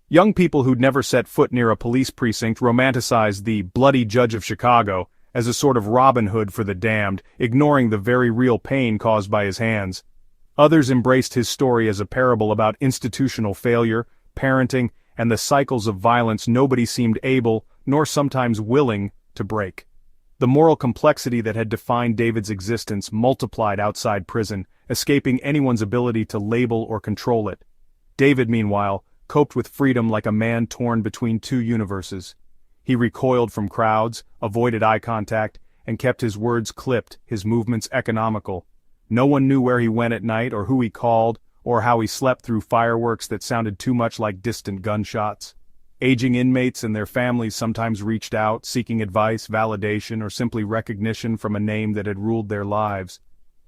Young people who'd never set foot near a police precinct romanticized the bloody judge of Chicago as a sort of Robin Hood for the damned, ignoring the very real pain caused by his hands. Others embraced his story as a parable about institutional failure, parenting, and the cycles of violence nobody seemed able, nor sometimes willing, to break. The moral complexity that had defined David's existence multiplied outside prison, escaping anyone's ability to label or control it. David, meanwhile, coped with freedom like a man torn between two universes. He recoiled from crowds, avoided eye contact, and kept his words clipped, his movements economical. No one knew where he went at night or who he called, or how he slept through fireworks that sounded too much like distant gunshots. Aging inmates and their families sometimes reached out, seeking advice, validation, or simply recognition from a name that had ruled their lives.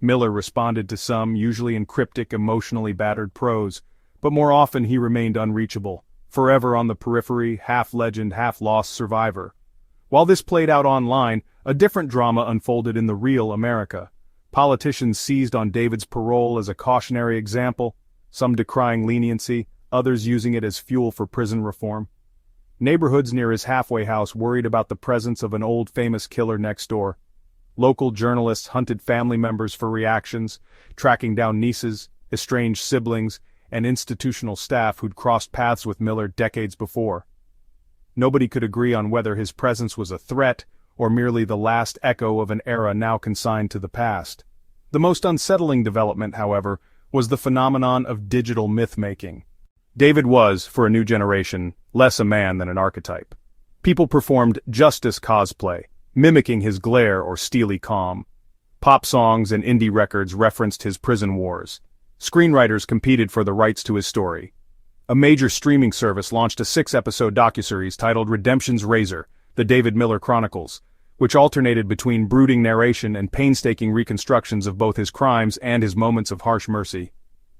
Miller responded to some, usually in cryptic, emotionally battered prose, but more often he remained unreachable, forever on the periphery, half-legend, half-lost survivor. While this played out online, a different drama unfolded in the real America. Politicians seized on David's parole as a cautionary example, some decrying leniency, others using it as fuel for prison reform. Neighborhoods near his halfway house worried about the presence of an old famous killer next door. Local journalists hunted family members for reactions, tracking down nieces, estranged siblings, and institutional staff who'd crossed paths with Miller decades before. Nobody could agree on whether his presence was a threat or merely the last echo of an era now consigned to the past. The most unsettling development, however, was the phenomenon of digital myth-making. David was, for a new generation, less a man than an archetype. People performed justice cosplay, mimicking his glare or steely calm. Pop songs and indie records referenced his prison wars. Screenwriters competed for the rights to his story. A major streaming service launched a 6-episode docuseries titled Redemption's Razor, The David Miller Chronicles, which alternated between brooding narration and painstaking reconstructions of both his crimes and his moments of harsh mercy.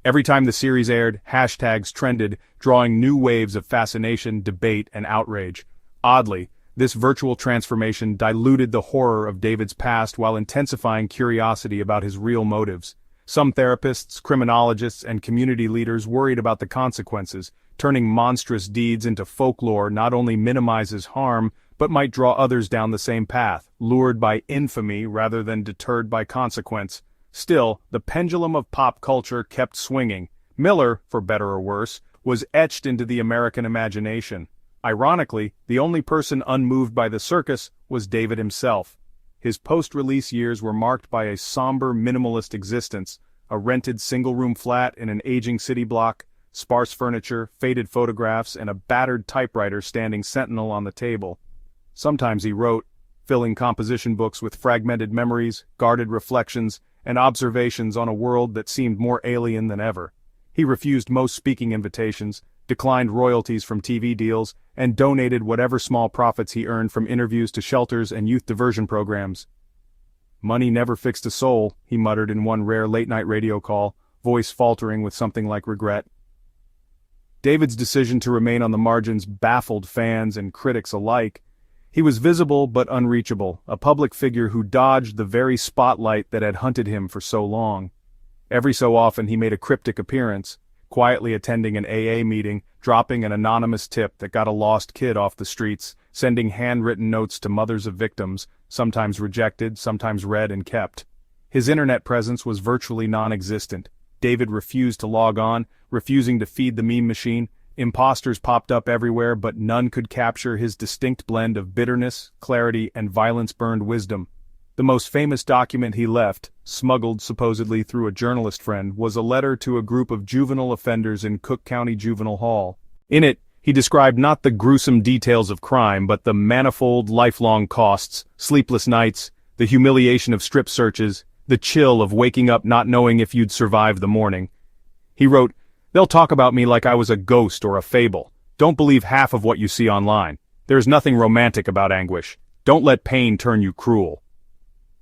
Every time the series aired, hashtags trended, drawing new waves of fascination, debate, and outrage. Oddly, this virtual transformation diluted the horror of David's past while intensifying curiosity about his real motives. Some therapists, criminologists, and community leaders worried about the consequences. Turning monstrous deeds into folklore not only minimizes harm, but might draw others down the same path, lured by infamy rather than deterred by consequence. Still, the pendulum of pop culture kept swinging. Miller, for better or worse, was etched into the American imagination. Ironically, the only person unmoved by the circus was David himself. His post-release years were marked by a somber, minimalist existence, a rented single-room flat in an aging city block, sparse furniture, faded photographs, and a battered typewriter standing sentinel on the table. Sometimes he wrote, filling composition books with fragmented memories, guarded reflections, and observations on a world that seemed more alien than ever. He refused most speaking invitations, declined royalties from TV deals, and donated whatever small profits he earned from interviews to shelters and youth diversion programs. "Money never fixed a soul," he muttered in one rare late-night radio call, voice faltering with something like regret. David's decision to remain on the margins baffled fans and critics alike. He was visible but unreachable, a public figure who dodged the very spotlight that had hunted him for so long. Every so often he made a cryptic appearance, quietly attending an AA meeting, dropping an anonymous tip that got a lost kid off the streets, sending handwritten notes to mothers of victims, sometimes rejected, sometimes read and kept. His internet presence was virtually non-existent. David refused to log on, refusing to feed the meme machine. Imposters popped up everywhere, but none could capture his distinct blend of bitterness, clarity, and violence-burned wisdom. The most famous document he left, smuggled supposedly through a journalist friend, was a letter to a group of juvenile offenders in Cook County Juvenile Hall. In it, he described not the gruesome details of crime, but the manifold lifelong costs, sleepless nights, the humiliation of strip searches, the chill of waking up not knowing if you'd survive the morning. He wrote, "They'll talk about me like I was a ghost or a fable. Don't believe half of what you see online. There's nothing romantic about anguish. Don't let pain turn you cruel."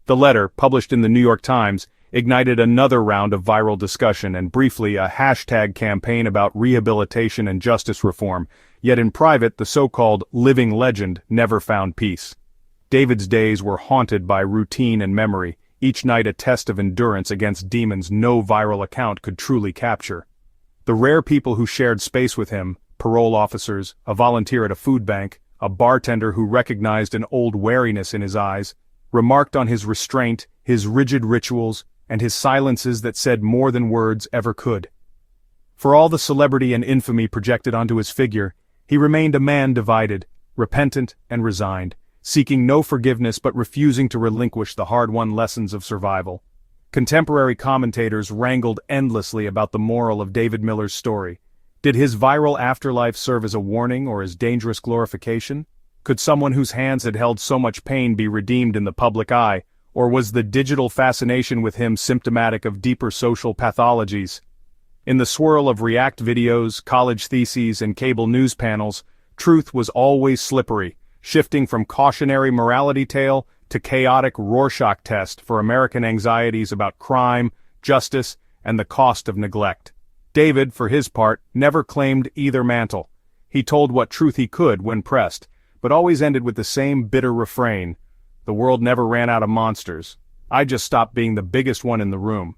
The letter, published in the New York Times, ignited another round of viral discussion and briefly a hashtag campaign about rehabilitation and justice reform, yet in private the so-called living legend never found peace. David's days were haunted by routine and memory, each night a test of endurance against demons no viral account could truly capture. The rare people who shared space with him, parole officers, a volunteer at a food bank, a bartender who recognized an old wariness in his eyes, remarked on his restraint, his rigid rituals, and his silences that said more than words ever could. For all the celebrity and infamy projected onto his figure, he remained a man divided, repentant and resigned, seeking no forgiveness but refusing to relinquish the hard-won lessons of survival. Contemporary commentators wrangled endlessly about the moral of David Miller's story. Did his viral afterlife serve as a warning or as dangerous glorification? Could someone whose hands had held so much pain be redeemed in the public eye, or was the digital fascination with him symptomatic of deeper social pathologies? In the swirl of React videos, college theses, and cable news panels, truth was always slippery, shifting from cautionary morality tale to chaotic Rorschach test for American anxieties about crime, justice, and the cost of neglect. David, for his part, never claimed either mantle. He told what truth he could when pressed, but always ended with the same bitter refrain: "The world never ran out of monsters. I just stopped being the biggest one in the room."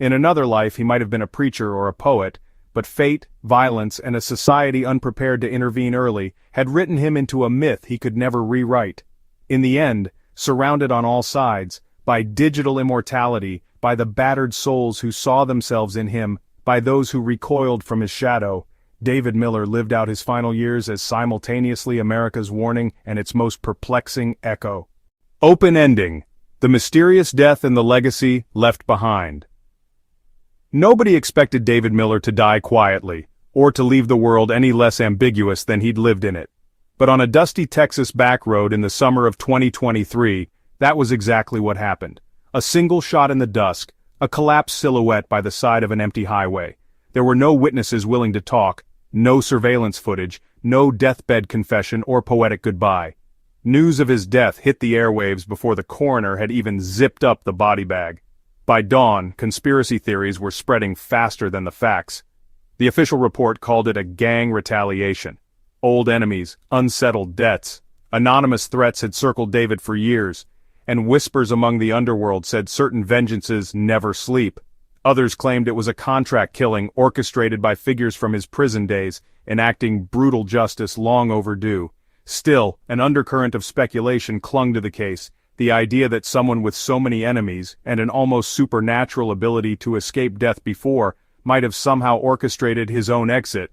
In another life he might have been a preacher or a poet, but fate, violence, and a society unprepared to intervene early had written him into a myth he could never rewrite. In the end, surrounded on all sides, by digital immortality, by the battered souls who saw themselves in him, by those who recoiled from his shadow, David Miller lived out his final years as simultaneously America's warning and its most perplexing echo. Open ending: the mysterious death and the legacy left behind. Nobody expected David Miller to die quietly, or to leave the world any less ambiguous than he'd lived in it. But on a dusty Texas back road in the summer of 2023, that was exactly what happened. A single shot in the dusk, a collapsed silhouette by the side of an empty highway. There were no witnesses willing to talk, no surveillance footage, no deathbed confession or poetic goodbye. News of his death hit the airwaves before the coroner had even zipped up the body bag. By dawn, conspiracy theories were spreading faster than the facts. The official report called it a gang retaliation. Old enemies, unsettled debts. Anonymous threats had circled David for years, and whispers among the underworld said certain vengeances never sleep. Others claimed it was a contract killing orchestrated by figures from his prison days, enacting brutal justice long overdue. Still, an undercurrent of speculation clung to the case, the idea that someone with so many enemies, and an almost supernatural ability to escape death before, might have somehow orchestrated his own exit.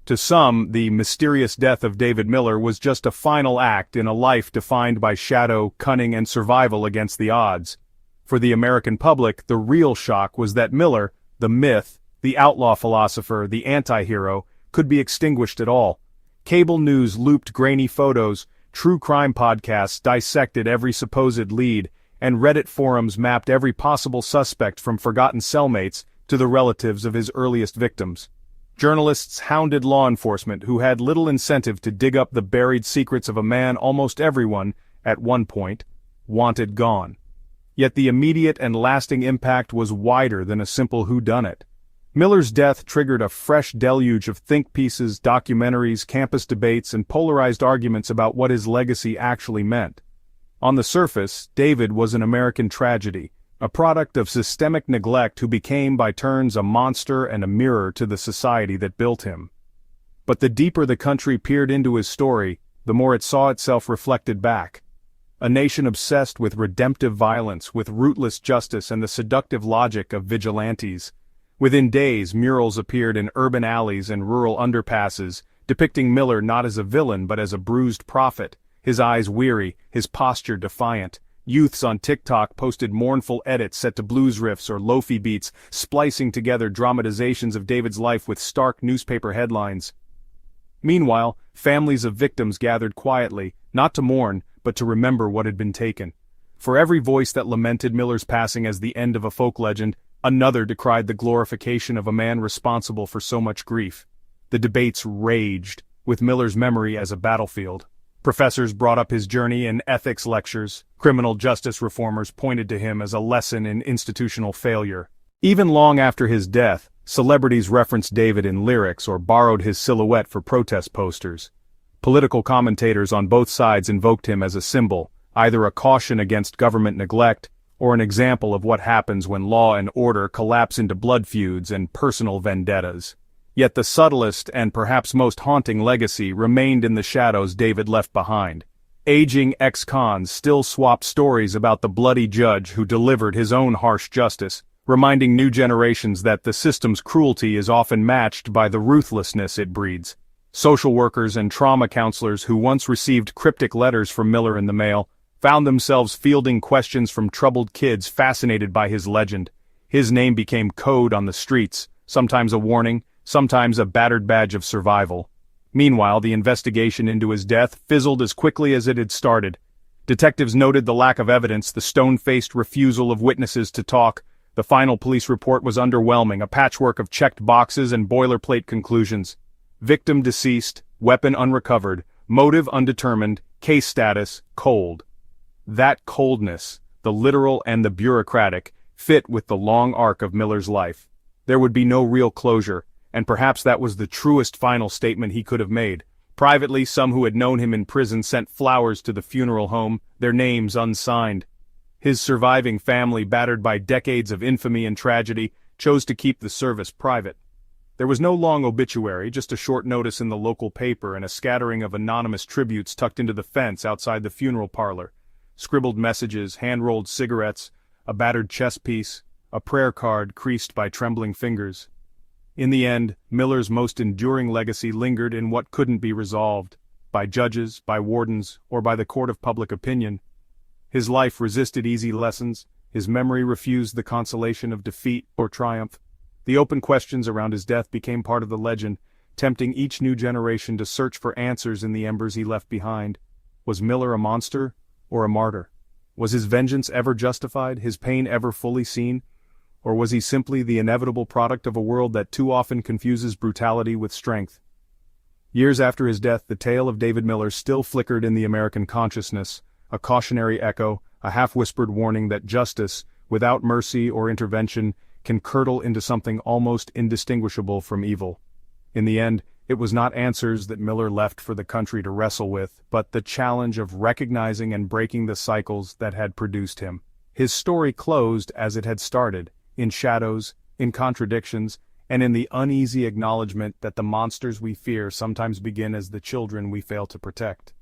To some, the mysterious death of David Miller was just a final act in a life defined by shadow, cunning, and survival against the odds. For the American public, the real shock was that Miller, the myth, the outlaw philosopher, the anti-hero, could be extinguished at all. Cable news looped grainy photos, true crime podcasts dissected every supposed lead, and Reddit forums mapped every possible suspect from forgotten cellmates to the relatives of his earliest victims. Journalists hounded law enforcement who had little incentive to dig up the buried secrets of a man almost everyone, at one point, wanted gone. Yet the immediate and lasting impact was wider than a simple whodunit. Miller's death triggered a fresh deluge of think pieces, documentaries, campus debates, and polarized arguments about what his legacy actually meant. On the surface, David was an American tragedy, a product of systemic neglect who became by turns a monster and a mirror to the society that built him. But the deeper the country peered into his story, the more it saw itself reflected back. A nation obsessed with redemptive violence, with rootless justice and the seductive logic of vigilantes. Within days, murals appeared in urban alleys and rural underpasses, depicting Miller not as a villain but as a bruised prophet, his eyes weary, his posture defiant. Youths on TikTok posted mournful edits set to blues riffs or lofi beats, splicing together dramatizations of David's life with stark newspaper headlines. Meanwhile, families of victims gathered quietly, not to mourn, but to remember what had been taken. For every voice that lamented Miller's passing as the end of a folk legend, another decried the glorification of a man responsible for so much grief. The debates raged, with Miller's memory as a battlefield. Professors brought up his journey in ethics lectures. Criminal justice reformers pointed to him as a lesson in institutional failure. Even long after his death, celebrities referenced David in lyrics or borrowed his silhouette for protest posters. Political commentators on both sides invoked him as a symbol, either a caution against government neglect, or an example of what happens when law and order collapse into blood feuds and personal vendettas. Yet the subtlest and perhaps most haunting legacy remained in the shadows David left behind. Aging ex-cons still swapped stories about the bloody judge who delivered his own harsh justice, reminding new generations that the system's cruelty is often matched by the ruthlessness it breeds. Social workers and trauma counselors who once received cryptic letters from Miller in the mail found themselves fielding questions from troubled kids fascinated by his legend. His name became code on the streets, sometimes a warning, sometimes a battered badge of survival. Meanwhile, the investigation into his death fizzled as quickly as it had started. Detectives noted the lack of evidence, the stone-faced refusal of witnesses to talk. The final police report was underwhelming, a patchwork of checked boxes and boilerplate conclusions. Victim deceased, weapon unrecovered, motive undetermined, case status cold. That coldness, the literal and the bureaucratic, fit with the long arc of Miller's life. There would be no real closure, and perhaps that was the truest final statement he could have made. Privately, some who had known him in prison sent flowers to the funeral home, their names unsigned. His surviving family, battered by decades of infamy and tragedy, chose to keep the service private. There was no long obituary, just a short notice in the local paper and a scattering of anonymous tributes tucked into the fence outside the funeral parlor. Scribbled messages, hand-rolled cigarettes, a battered chess piece, a prayer card creased by trembling fingers. In the end, Miller's most enduring legacy lingered in what couldn't be resolved, by judges, by wardens, or by the court of public opinion. His life resisted easy lessons, his memory refused the consolation of defeat or triumph. The open questions around his death became part of the legend, tempting each new generation to search for answers in the embers he left behind. Was Miller a monster, or a martyr? Was his vengeance ever justified, his pain ever fully seen? Or was he simply the inevitable product of a world that too often confuses brutality with strength? Years after his death, the tale of David Miller still flickered in the American consciousness, a cautionary echo, a half-whispered warning that justice, without mercy or intervention, can curdle into something almost indistinguishable from evil. In the end, it was not answers that Miller left for the country to wrestle with, but the challenge of recognizing and breaking the cycles that had produced him. His story closed as it had started, in shadows, in contradictions, and in the uneasy acknowledgement that the monsters we fear sometimes begin as the children we fail to protect.